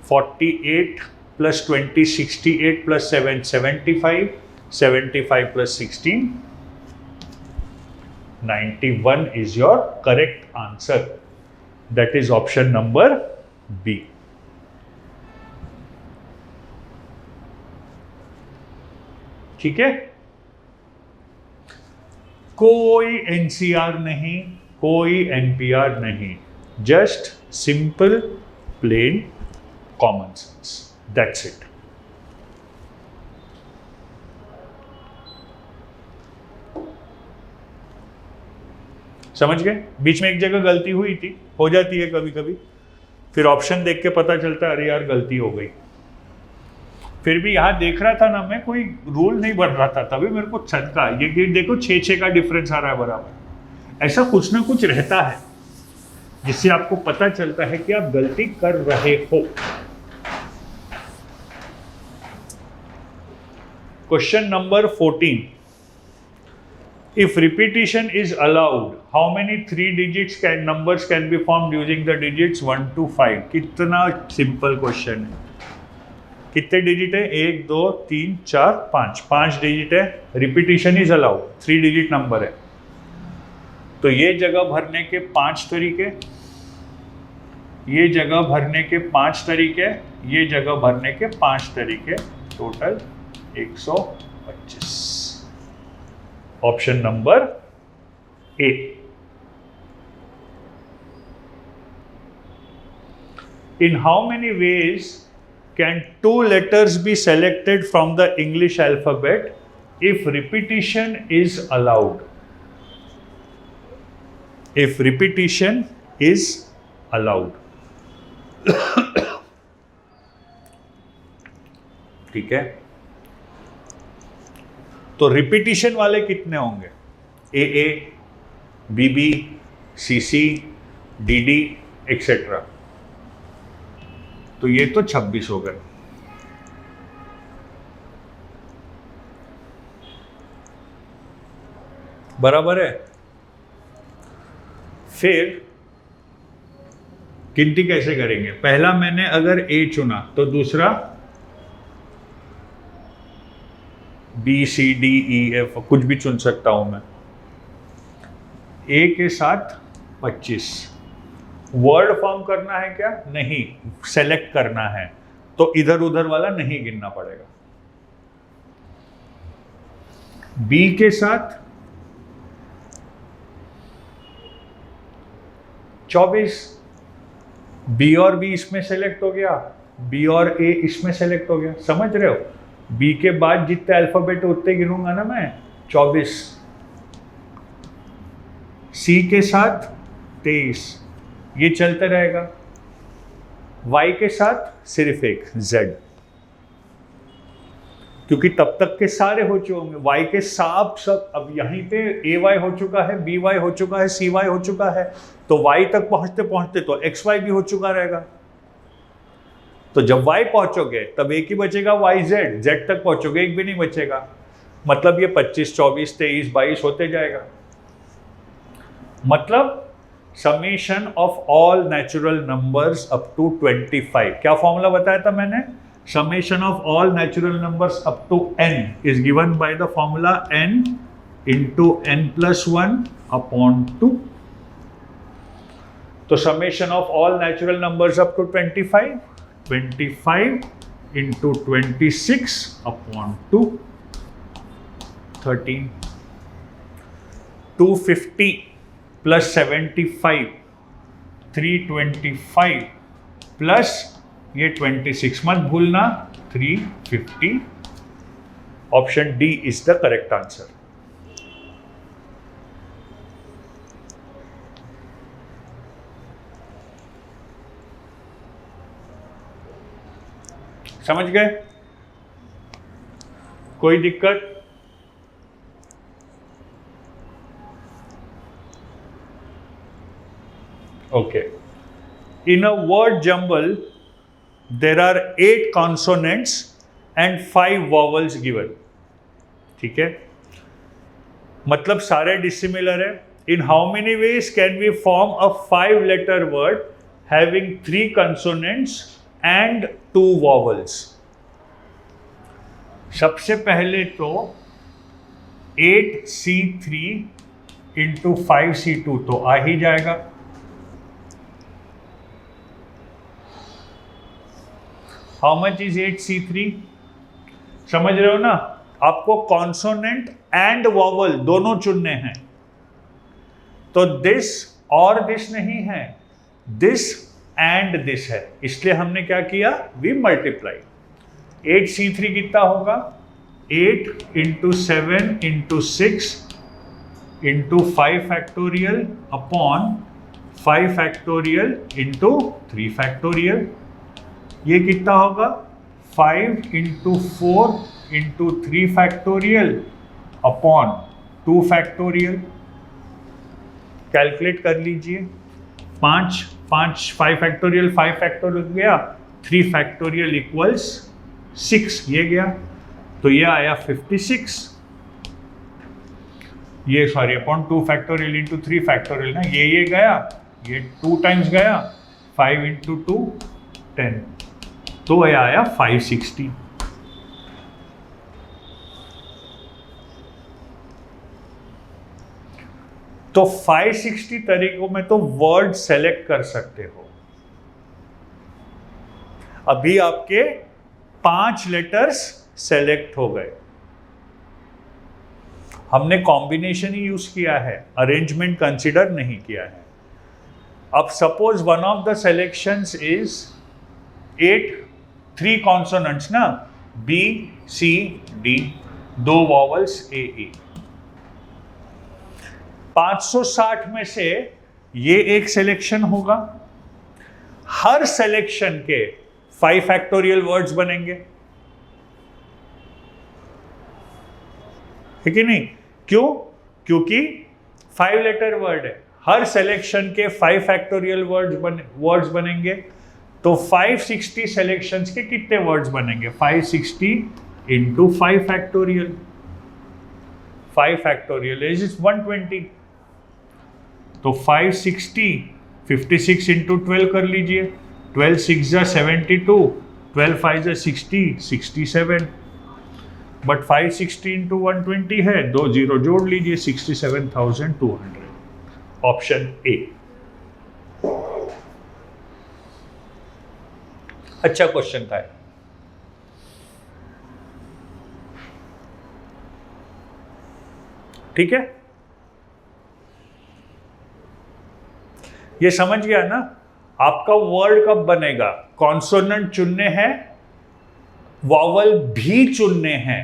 48 plus 20 68 plus 7 75, 75 plus 16 91 is your correct answer. That is option number B. ठीक है, कोई एनसीआर नहीं, कोई एनपीआर नहीं, just simple plain common sense, that's it. समझ गए? बीच में एक जगह गलती हुई थी, हो जाती है कभी कभी, फिर ऑप्शन देख के पता चलता है अरे यार गलती हो गई। फिर भी यहाँ देख रहा था ना मैं, कोई रूल नहीं बन रहा था, तभी मेरे को छटका। ये देखो 6-6 का डिफरेंस आ रहा है बराबर। ऐसा कुछ ना कुछ रहता है जिससे आपको पता चलता है कि आप गलती कर रहे हो। Question number 14, if repetition is allowed, how many 3 digits numbers can be formed using the digits 1 to 5? कितना सिंपल क्वेश्चन है। कितने डिजिट है? 1 2 3 4 5, 5 डिजिट है। Repetition is allowed, 3 digit number है, तो ये जगह भरने के 5 तरीके, ये जगह भरने के 5 तरीके, ये जगह भरने के 5 तरीके, total 125। Option number A. In how many ways can 2 letters be selected from the English alphabet if repetition is allowed? If repetition is allowed. ठीक है, तो रिपीटिशन वाले कितने होंगे? ए, बी, सी, डी एक्सेट्रा। तो ये तो 26 हो गए। बराबर है। फिर गिनती कैसे करेंगे? पहला मैंने अगर ए चुना तो दूसरा B C D E F कुछ भी चुन सकता हूं मैं। ए के साथ 25। वर्ड फॉर्म करना है क्या? नहीं, सेलेक्ट करना है, तो इधर उधर वाला नहीं गिनना पड़ेगा। बी के साथ 24, बी और बी इसमें सेलेक्ट हो गया, बी और ए इसमें सेलेक्ट हो गया। समझ रहे हो? बी के बाद जितने अल्फाबेट उतने गिनूंगा ना मैं, 24। सी के साथ 23, ये चलते रहेगा। वाई के साथ सिर्फ एक जेड, क्योंकि तब तक के सारे हो चुके होंगे। वाई के सब अब यहीं पे ए वाई हो चुका है, बी वाई हो चुका है, सी वाई हो चुका है, तो वाई तक पहुंचते पहुंचते तो एक्स वाई भी हो चुका रहेगा। तो जब y पहुंचोगे तब एक ही बचेगा y z, z तक पहुंचोगे एक भी नहीं बचेगा। मतलब ये 25 24 23 22 होते जाएगा। मतलब summation of all natural numbers up to 25। क्या फॉर्मूला बताया था मैंने? Summation of all natural numbers up to n is given by the formula n into n+1 upon 2। तो summation of all natural numbers up to 25 into 26 upon 2, 13, 250 plus 75, 325 plus ये 26 मत भूलना, 350। Option D is the correct answer. समझ गए? कोई दिक्कत? Okay. In a word jumble there are 8 consonants and 5 vowels given. ठीक है, मतलब सारे डिसिमिलर है। In how many ways can we form a 5 letter word having 3 consonants and 2 vowels? सबसे पहले तो 8C3 इंटू 5C2 तो आ ही जाएगा। How much is 8C3? समझ रहे हो ना? आपको कॉन्सोनेंट एंड वॉवल दोनों चुनने हैं, तो दिस और दिस नहीं है, दिस एंड दिस है। इसलिए हमने क्या किया, वी मल्टीप्लाई। 8C3 कितना होगा? 8 into 7 into 6 into 5 factorial upon 5 factorial into 3 factorial. ये कितना होगा? 5 into 4 into 3 factorial upon 2 factorial. Calculate कर लीजिए। 5 फैक्टोरियल 5 फैक्टोरियल गया, 3 फैक्टोरियल इक्वल्स 6 ये गया, तो ये आया 56। ये sorry upon 2 factorial into 3 factorial ना, ये गया, ये 2 टाइम्स गया, 5 इंटू 2 10, तो ये आया 560। तो 560 तरीकों में तो वर्ड सेलेक्ट कर सकते हो। अभी आपके 5 लेटर्स सेलेक्ट हो गए। हमने कॉम्बिनेशन ही यूज किया है, अरेंजमेंट कंसिडर नहीं किया है। अब suppose one of the selections is 3 consonants ना, B, C, D, 2 vowels A, E। 560 में से ये एक सिलेक्शन होगा। हर सिलेक्शन के 5 फैक्टोरियल वर्ड्स बनेंगे, है कि नहीं? क्यों? क्योंकि 5 लेटर वर्ड है, हर सिलेक्शन के 5 फैक्टोरियल वर्ड्स बनेंगे। तो 560 सिलेक्शंस के कितने वर्ड्स बनेंगे? 560 इंटू 5 फैक्टोरियल। 5 फैक्टोरियल इज 120, तो 560 56 इंटू 12 कर लीजिए। 12 6 जा 72, 12 5 जा 60, 67। बट 560 इंटू 120 है, 2 जीरो जोड़ लीजिए, 67,200। Option A. अच्छा क्वेश्चन था। ठीक है, ये समझ गया ना? आपका वर्ड कब बनेगा? कॉन्सोनेंट चुनने हैं, वॉवल भी चुनने हैं।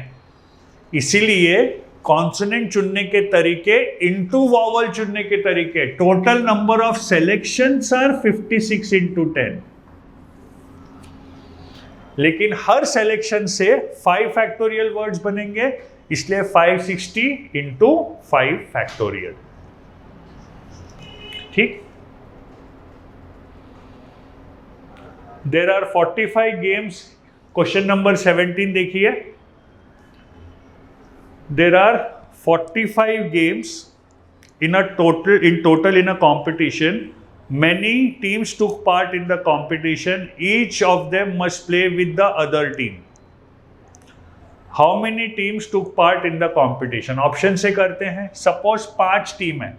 इसीलिए कॉन्सोनेंट चुनने के तरीके इनटू वॉवल चुनने के तरीके। Total number of selections are 56 into 10, लेकिन हर सिलेक्शन से 5 फैक्टोरियल वर्ड्स बनेंगे, इसलिए 560 इंटू 5 फैक्टोरियल। ठीक। There are 45 games. Question number 17 देखिए। There are 45 games in a competition. Many teams took part in the competition. Each of them must play with the other team. How many teams took part in the competition? Option से करते हैं। सपोज 5 टीम है,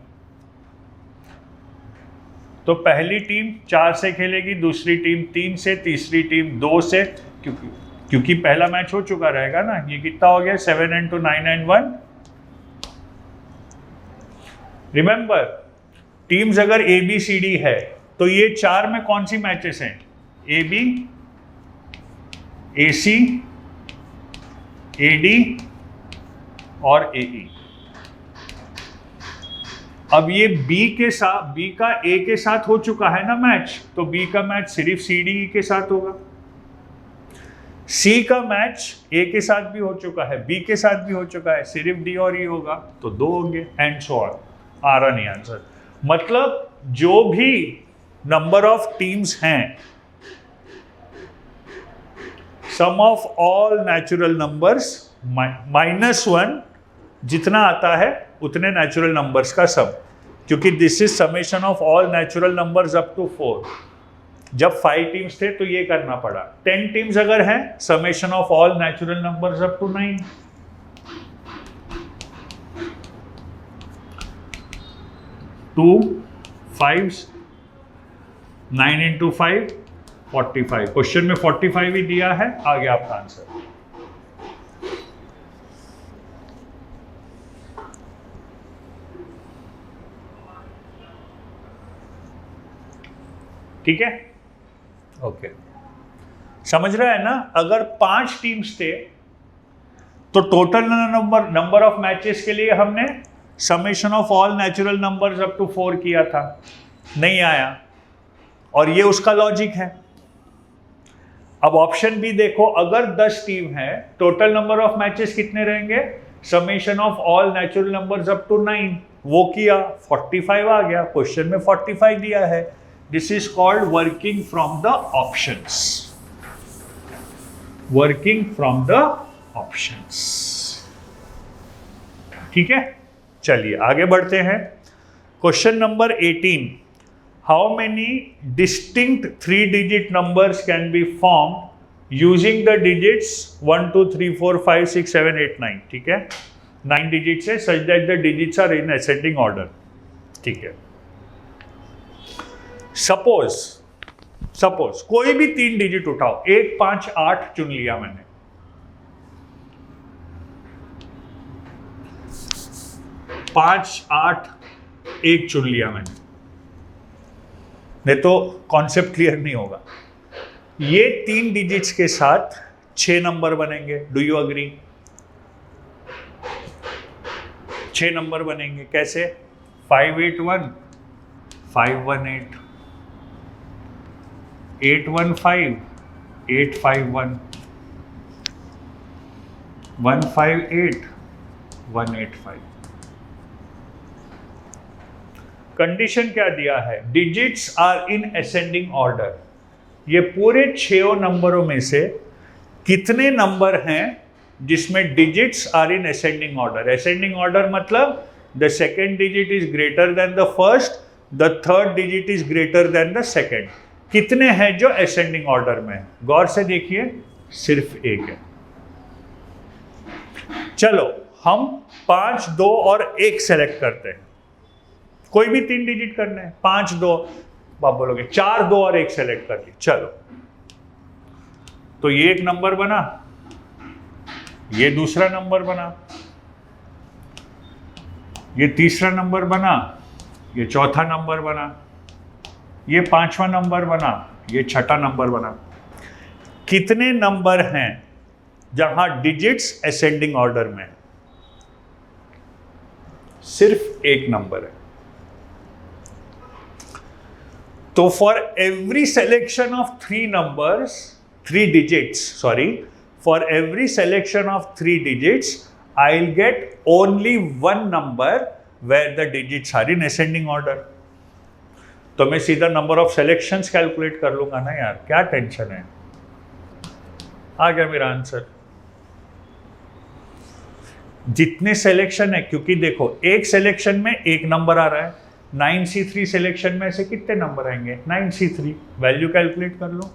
तो पहली टीम 4 से खेलेगी, दूसरी टीम 3 से, तीसरी टीम 2 से, क्योंकि पहला मैच हो चुका रहेगा ना। ये कितना हो गया? 7 and 2 9 and 1। रिमेंबर, टीम्स अगर A B C D है तो ये 4 में कौन सी मैचेस हैं? A B AC, AD और AE। अब ये B का A के साथ हो चुका है ना मैच, तो B का मैच सिर्फ CDE के साथ होगा। C का मैच A के साथ भी हो चुका है, B के साथ भी हो चुका है, सिर्फ D और E होगा, तो 2 होंगे एंड सो ऑन। आ रहा नहीं आंसर। मतलब जो भी नंबर ऑफ टीम्स हैं, सम ऑफ ऑल नेचुरल नंबर्स -1 जितना आता है उतने नेचुरल नंबर्स का सम, क्योंकि this is summation of all natural numbers up to 4। जब 5 टीम्स थे तो ये करना पड़ा। 10 टीम्स अगर हैं, summation of all natural numbers up to 9। 2 5 9 into 5 45। Question में 45 ही दिया है, आ गया आपका आंसर। ठीक है, ओके। समझ रहा है ना? अगर 5 टीम्स थे तो टोटल नंबर ऑफ मैचेस के लिए हमने summation of all natural numbers up to 4 किया था, नहीं आया, और ये उसका लॉजिक है। अब ऑप्शन बी देखो, अगर 10 टीम है, टोटल नंबर ऑफ मैचेस कितने रहेंगे? Summation of all natural numbers up to 9, वो किया, 45 आ गया। क्वेश्चन में 45 दिया है। This is called working from the options. Working from the options. ठीक है, चलिए आगे बढ़ते हैं। Question number 18, how many distinct 3-digit numbers can be formed using the digits 1 2 3 4 5 6 7 8 9। ठीक है, 9 digits है, such that the digits are in ascending order। ठीक है, सपोज कोई भी 3 डिजिट उठाओ, 1 5 8 चुन लिया मैंने, पांच 8 1 चुन लिया मैंने, नहीं तो कॉन्सेप्ट क्लियर नहीं होगा। ये 3 डिजिट्स के साथ 6 नंबर बनेंगे। Do you agree? 6 नंबर बनेंगे कैसे? 581 518 815 851 158 185। कंडीशन क्या दिया है? Digits are in ascending order. ये पूरे 6 नंबरों में से कितने नंबर हैं जिसमें digits are in ascending order? Ascending order मतलब the second digit is greater than the first, the third digit is greater than the second. कितने हैं जो असेंडिंग ऑर्डर में है? गौर से देखिए, सिर्फ एक है। चलो हम 5 2 और 1 सेलेक्ट करते हैं। कोई भी 3 डिजिट करने हैं, 5 2, आप बोलोगे 4 2 और 1 सेलेक्ट कर ली। चलो, तो ये एक नंबर बना, ये दूसरा नंबर बना, ये तीसरा नंबर बना, ये चौथा नंबर बना, ये 5वां नंबर बना, ये 6ठा नंबर बना। कितने नंबर हैं जहां डिजिट्स असेंडिंग ऑर्डर में? सिर्फ एक नंबर है। तो for every selection of 3 digits, for every selection of 3 digits, I'll get only 1 number where the digits are in ascending order। तो मैं सीधा नंबर ऑफ सेलेक्शंस कैलकुलेट कर लूंगा ना यार, क्या टेंशन है। आ गया मेरा आंसर। जितने सिलेक्शन है, क्योंकि देखो एक सिलेक्शन में एक नंबर आ रहा है, 9C3 सिलेक्शन में से कितने नंबर आएंगे? 9C3। वैल्यू कैलकुलेट कर लो,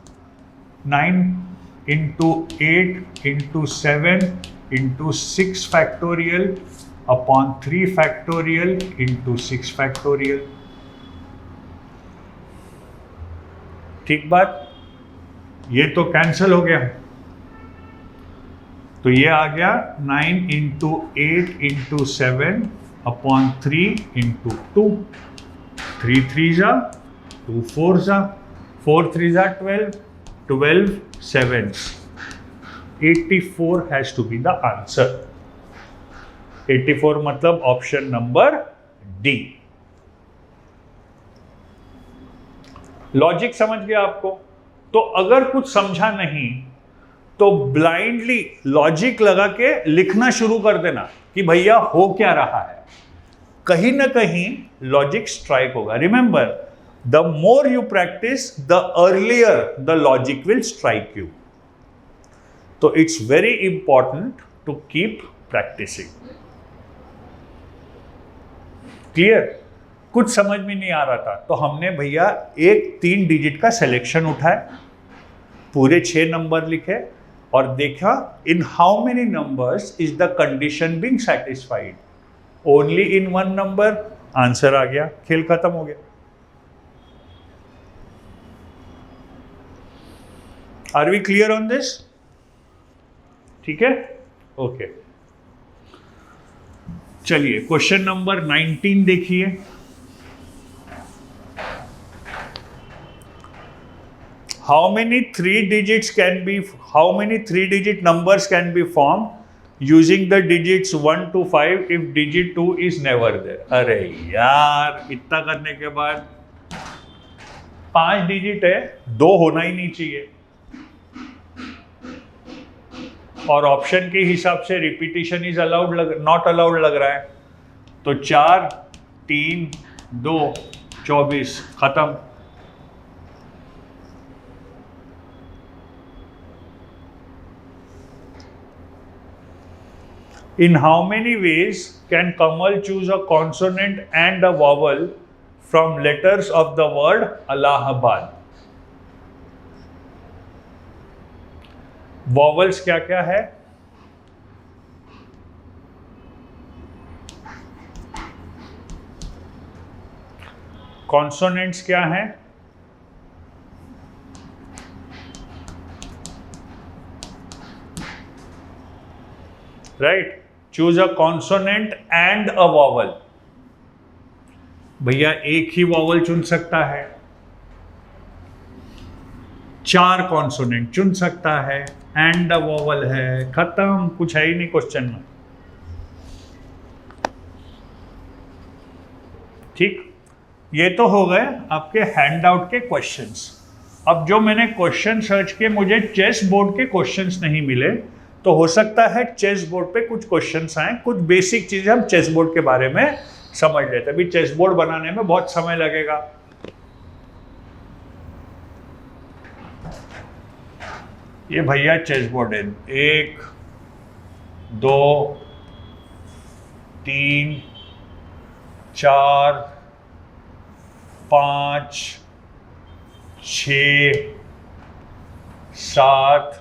9 into 8 into 7 into 6 factorial upon 3 factorial into 6 factorial। ठीक बात? ये तो कैंसिल हो गया, तो ये आ गया 9 into 8 into 7 upon 3 into 2। 3 3s are 2 4s are 4 3s are 12, 12 7s, 84 has to be the answer. 84 मतलब ऑप्शन नंबर डी। लॉजिक समझ गया आपको? तो अगर कुछ समझा नहीं तो ब्लाइंडली लॉजिक लगा के लिखना शुरू कर देना कि भैया हो क्या रहा है, कहीं ना कहीं लॉजिक स्ट्राइक होगा। Remember, the more you practice the earlier the logic will strike you. तो it's very important to keep practicing. Clear? कुछ समझ में नहीं आ रहा था तो हमने भैया एक 3 डिजिट का सिलेक्शन उठाए, पूरे 6 नंबर लिखे और देखा in how many numbers is the condition being satisfied. Only in 1 number, answer आ गया, खेल खत्म हो गया। Are we clear on this? ठीक है, ओके। चलिए क्वेश्चन नंबर 19 देखिए। How many 3-digit numbers can be formed using the digits 1 to 5 if digit 2 is never there? अरे यार, इतना करने के बाद 5 डिजिट है, 2 होना ही नहीं चाहिए। और ऑप्शन के हिसाब से repetition is allowed, not allowed लग रहा है। तो 4, 3, 2, 24, खत्म। In how many ways can Kamal choose a consonant and a vowel from letters of the word Allahabad? Vowels क्या क्या है? Consonants क्या है? Right? Choose a consonant and a vowel. भैया एक ही वॉवल चुन सकता है, 4 कॉन्सोनेंट चुन सकता है, एंड अ वॉवल है, खत्म, कुछ है ही नहीं क्वेश्चन में। ठीक, ये तो हो गए आपके हैंडआउट के क्वेश्चंस। अब जो मैंने क्वेश्चन सर्च किए, मुझे चेस बोर्ड के क्वेश्चंस नहीं मिले, तो हो सकता है चेस बोर्ड पे कुछ क्वेश्चंस आए, कुछ बेसिक चीजें हम चेस बोर्ड के बारे में समझ लेते हैं। अभी चेस बोर्ड बनाने में बहुत समय लगेगा। ये भैया चेस बोर्ड है, 1, 2, 3, 4, 5, 6, 7,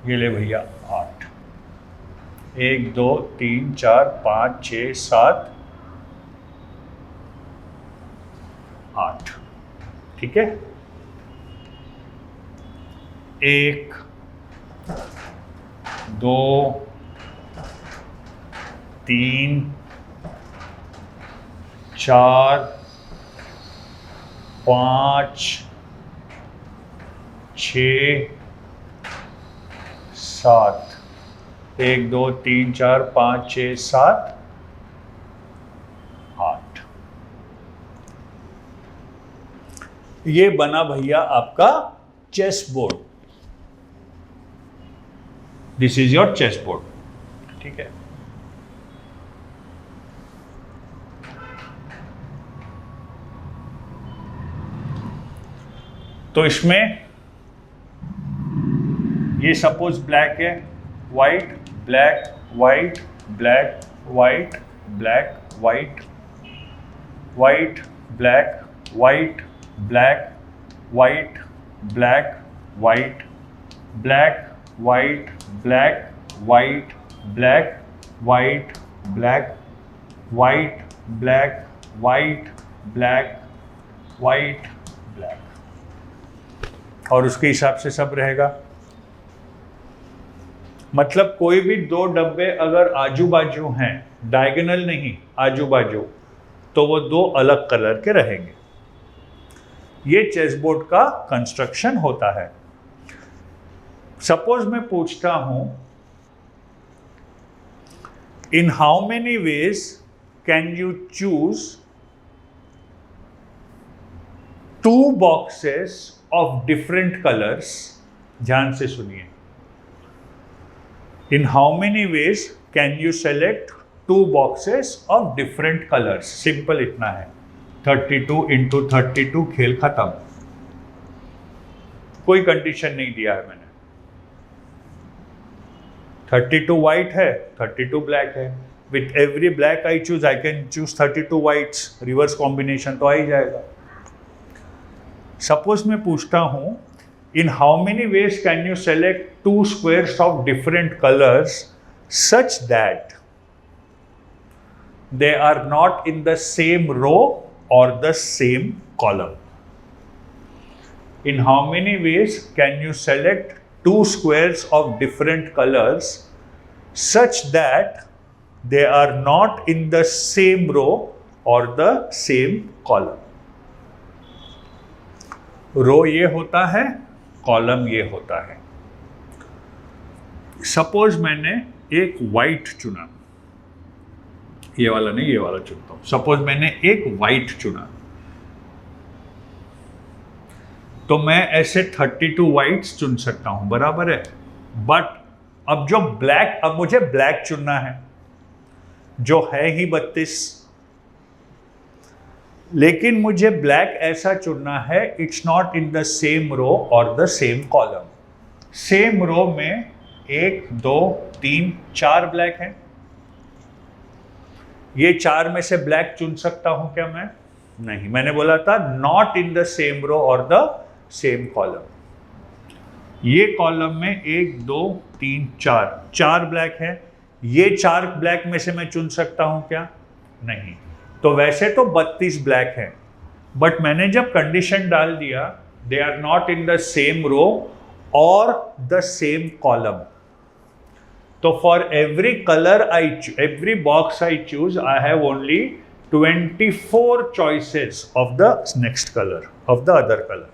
ये ले भैया 8, 1, 2, 3, 4, 5, 6, 7, 8। ठीक है, 1, 2, 3, 4, 5, 6, 7, 1, 2, 3, 4, 5, 6, 7, 8। ये बना भैया आपका chess board. This is your chess board. ठीक है, तो इसमें ये सपोज ब्लैक है, white, black, white, black, white, black, white, white, black, white, black, white, black, white, black, white, black, white, black, white, black, white, black, white, black, white, black, और उसके हिसाब से सब रहेगा। मतलब कोई भी 2 डब्बे अगर आजू बाजू हैं, डायगोनल नहीं, आजू बाजू, तो वो 2 अलग कलर के रहेंगे। ये चेस बोर्ड का कंस्ट्रक्शन होता है। सपोज मैं पूछता हूं इन how many ways can you choose 2 boxes of different colours. ध्यान से सुनिए, इन how many ways can you select 2 boxes of different colours. Simple इतना है, 32 इंटू 32, खेल खत्म। कोई कंडीशन नहीं दिया है मैंने। 32 व्हाइट है, 32 ब्लैक है। With every black I choose, I can choose 32 whites. Reverse combination तो आ ही जाएगा। सपोज मैं पूछता हूं इन how many ways can you select 2 squares of different colours such that they are not in the same row or the same column. In how many ways can you select 2 squares of different colors such that they are not in the same row or the same column? रो ये होता है, कॉलम ये होता है। सपोज मैंने एक व्हाइट चुना, ये वाला नहीं, ये वाला चुनता हूं। सपोज मैंने एक व्हाइट चुना, तो मैं ऐसे 32 व्हाइट्स चुन सकता हूं, बराबर है। बट अब जो ब्लैक, अब मुझे ब्लैक चुनना है जो है ही 32, लेकिन मुझे ब्लैक ऐसा चुनना है it's not in the same row और the same column. Same row में 1 2 3 4 ब्लैक हैं। ये 4 में से ब्लैक चुन सकता हूं क्या मैं? नहीं, मैंने बोला था not in the same row और द सेम कॉलम। ये कॉलम में 1 2 3 4 ब्लैक है। ये 4 ब्लैक में से मैं चुन सकता हूं क्या? नहीं। तो वैसे तो 32 ब्लैक हैं, बट मैंने जब कंडीशन डाल दिया they are not in the same row और द सेम कॉलम, तो for every colour every box I choose, I have only 24 choices of the next color, of the other color.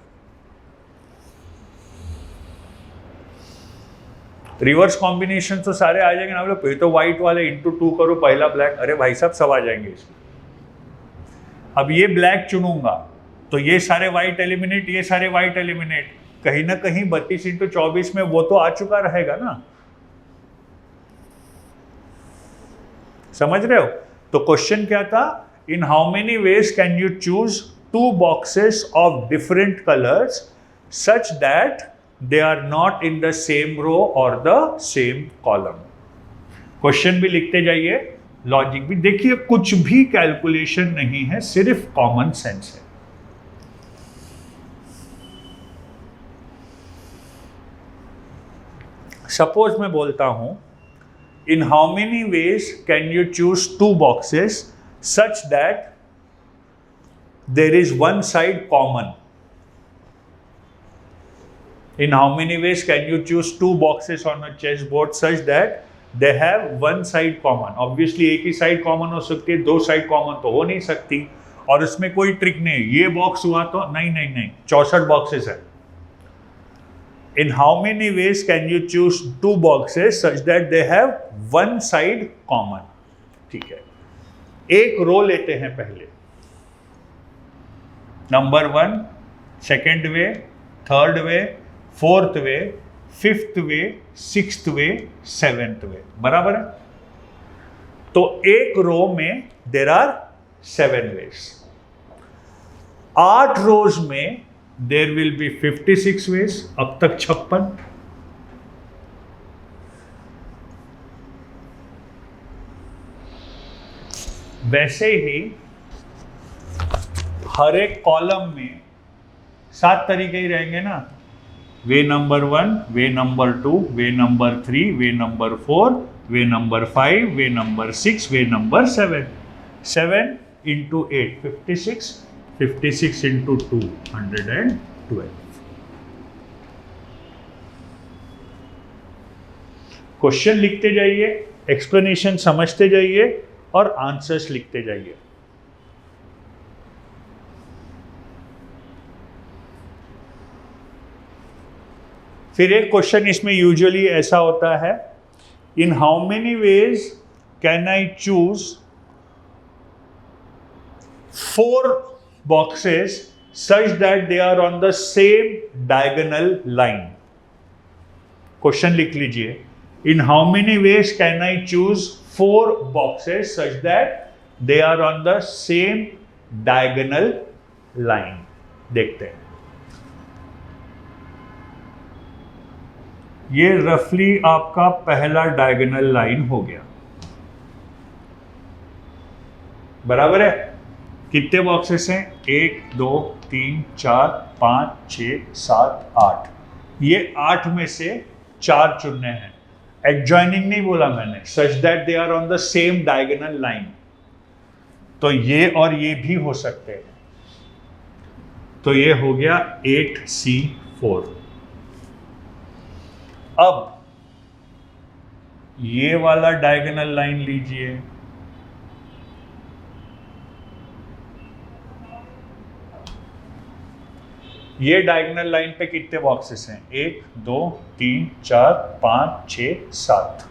Reverse combination तो सारे आ जाएंगे ना। बोलो फिर तो व्हाइट वाले इंटू 2 करो, पहला ब्लैक। अरे भाई साहब, सब आ जाएंगे इसमें। अब ये ब्लैक चुनूंगा तो ये सारे व्हाइट एलिमिनेट, ये सारे व्हाइट एलिमिनेट। कहीं ना कहीं 32 इंटू 24 में वो तो आ चुका रहेगा ना। समझ रहे हो? तो क्वेश्चन क्या था? In how many ways can you choose 2 boxes of different colours such that they are not in the same row और द सेम कॉलम। क्वेश्चन भी लिखते जाइए, लॉजिक भी देखिए। कुछ भी कैलकुलेशन नहीं है, सिर्फ कॉमन सेंस है। सपोज मैं बोलता हूं in how many ways can you choose 2 boxes such that there is one side common? In how many ways can you choose 2 boxes on a chessboard such that they have one side common? Obviously एक ही साइड कॉमन हो सकती है, 2 साइड कॉमन तो हो नहीं सकती। और इसमें कोई ट्रिक नहीं, ये बॉक्स हुआ तो नहीं, 64 बॉक्सेस है। In how many ways can you choose 2 boxes such that they have one side common? ठीक है, एक रो लेते हैं पहले। Number 1, second way, third way, fourth way, fifth way, sixth way, seventh way, बराबर है। तो एक रो में देर आर 7 वेज। 8 रोज में there will be 56 ways, अब तक 56। वैसे ही हर एक कॉलम में 7 तरीके ही रहेंगे ना। वे नंबर 1, वे नंबर 2, वे नंबर 3, वे नंबर 4, वे नंबर 5, वे नंबर 6, वे नंबर 7। 7 into 8 56, 56 into 2 112। क्वेश्चन लिखते जाइए, एक्सप्लेनेशन समझते जाइए और आंसर्स लिखते जाइए। फिर एक क्वेश्चन इसमें यूजुअली ऐसा होता है, in how many ways can I choose 4 boxes such that they are on the same diagonal line. Question लिख लीजिए, इन how many ways can I choose 4 boxes such that they are on the same diagonal line. देखते हैं, ये रफली आपका पहला डायगोनल लाइन हो गया, बराबर है। कितने बॉक्सेस हैं? 1 2 3 4 5 6 7 8। ये 8 में से 4 चुनने हैं। एडजॉइनिंग नहीं बोला मैंने, such that they are on the same diagonal line. तो ये और ये भी हो सकते हैं। तो ये हो गया 8C4। अब ये वाला डायगोनल लाइन लीजिए, ये डायगोनल लाइन पे कितने बॉक्सेस हैं? 1 2 3 4 5 6 7,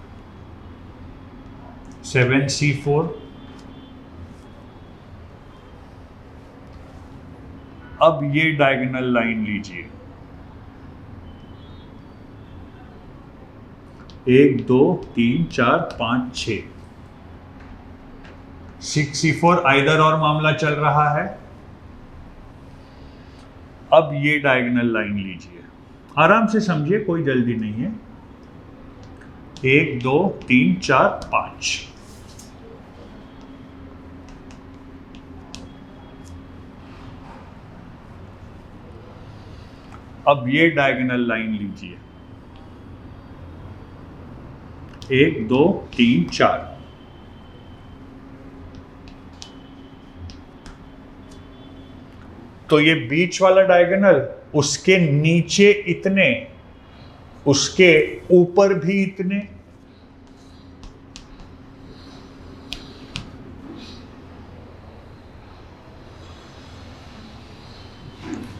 7C4। अब ये डायगोनल लाइन लीजिए, 1 2 3 4 5 6, 6C4 आइदर और मामला चल रहा है। अब ये डायगोनल लाइन लीजिए, आराम से समझिए, कोई जल्दी नहीं है। 1 2 3 4 5, अब ये डायगोनल लाइन लीजिए, 1 2 3 4। तो ये बीच वाला डायगोनल, उसके नीचे इतने, उसके ऊपर भी इतने,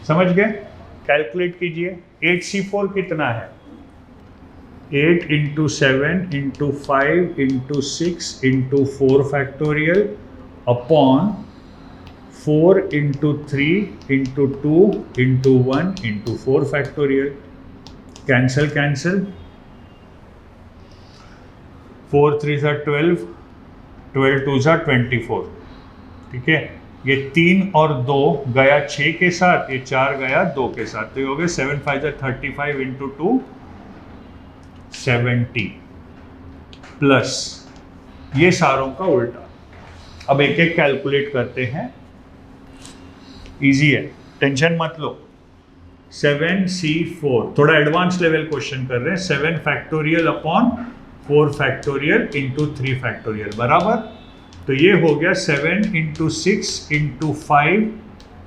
समझ गए? कैलकुलेट कीजिए। 8C4 कितना है? 8 × 7 × 5 × 6 × 4 factorial upon 4 × 3 × 2 × 1 × 4 factorial. Cancel cancel, 4 3 12, 12 2 24। ठीक है, ये 3 और 2 गया 6 के साथ, ये 4 गया 2 के साथ, तो ये हो गया 7 5 35 × 2 70 प्लस ये सारों का उल्टा। अब एक एक कैलकुलेट करते हैं, इजी है, टेंशन मत लो। 7C4, थोड़ा एडवांस लेवल क्वेश्चन कर रहे हैं। 7 factorial upon 4 factorial into 3 factorial बराबर, तो ये हो गया 7 × 6 × 5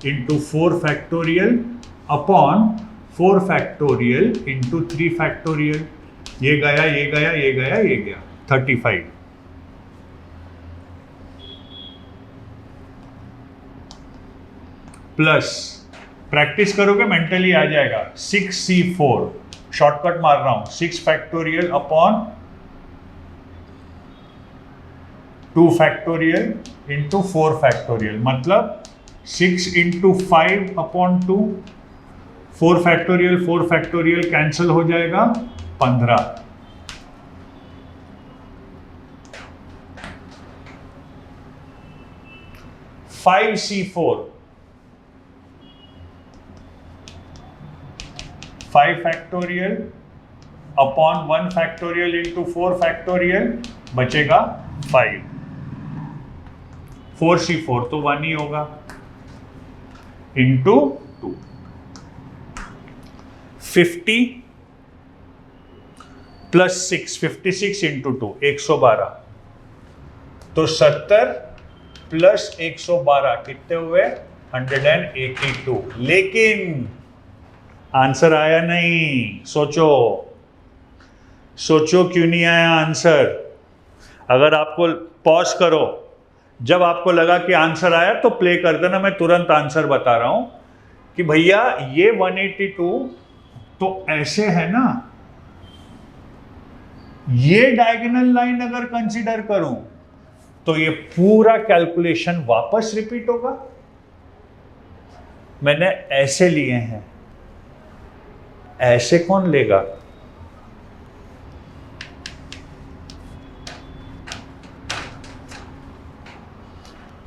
× 4 factorial upon 4 factorial into 3 factorial. ये गया ये गया ये गया ये गया, 35 प्लस, प्रैक्टिस करोगे मेंटली आ जाएगा, 6C4, शॉर्टकट मार रहा हूं, 6 factorial upon 2 factorial into 4 factorial, मतलब 6 × 5 अपॉन 2, 4 फैक्टोरियल कैंसिल हो जाएगा, 15। 5C4, 5 factorial upon 1 factorial into 4 factorial, बचेगा 5। 4C4 तो 1 ही होगा, इंटू 2। 50 प्लस 6, 56 इंटू 2, 112, तो 70 प्लस 112 कितने हुए? 182। लेकिन आंसर आया नहीं। सोचो सोचो क्यों नहीं आया आंसर। अगर आपको पॉज करो, जब आपको लगा कि आंसर आया तो प्ले कर देना, मैं तुरंत आंसर बता रहा हूं कि भैया ये 182 तो ऐसे है ना, ये डायगोनल लाइन अगर कंसीडर करूं तो ये पूरा कैलकुलेशन वापस रिपीट होगा। मैंने ऐसे लिए हैं, ऐसे कौन लेगा?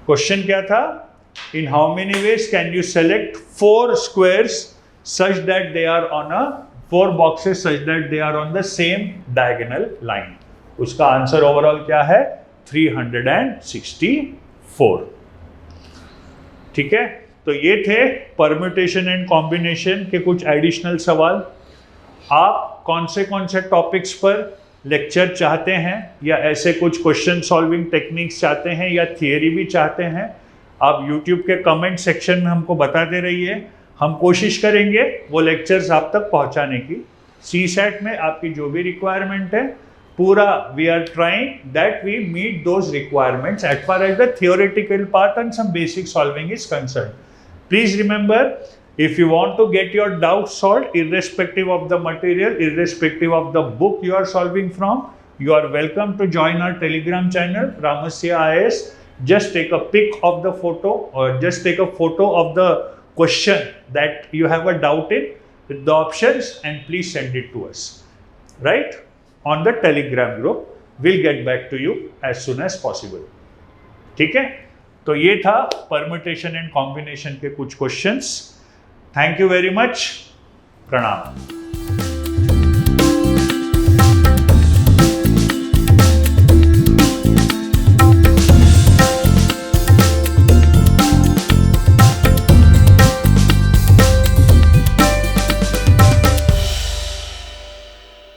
क्वेश्चन क्या था? In how many ways can you select 4 squares such that they are on a 4 boxes such that they are on the same diagonal line. उसका आंसर ओवरऑल क्या है? 364। ठीक है, तो ये थे परम्यूटेशन एंड कॉम्बिनेशन के कुछ एडिशनल सवाल। आप कौन से टॉपिक्स पर लेक्चर चाहते हैं, या ऐसे कुछ क्वेश्चन सॉल्विंग टेक्निक्स चाहते हैं, या थियरी भी चाहते हैं, आप YouTube के कमेंट सेक्शन में हमको बताते रहिए। हम कोशिश करेंगे वो लेक्चर्स आप तक पहुंचाने की। CSAT में आपकी जो भी रिक्वायरमेंट है, पूरा we are trying that we meet those requirements as far as the theoretical part and some basic solving is concern. Please remember, if you want to get your doubts solved, irrespective of the material, irrespective of the book you are solving from, you are welcome to join our Telegram channel, Ramasya IAS. Just take a pic of the photo, or just take a photo of the question that you have a doubt in with the options, and please send it to us, right? On the Telegram group. We'll get back to you as soon as possible. ठीक है? तो ये था परम्यूटेशन एंड कॉम्बिनेशन के कुछ questions. Thank you very much. प्रणाम।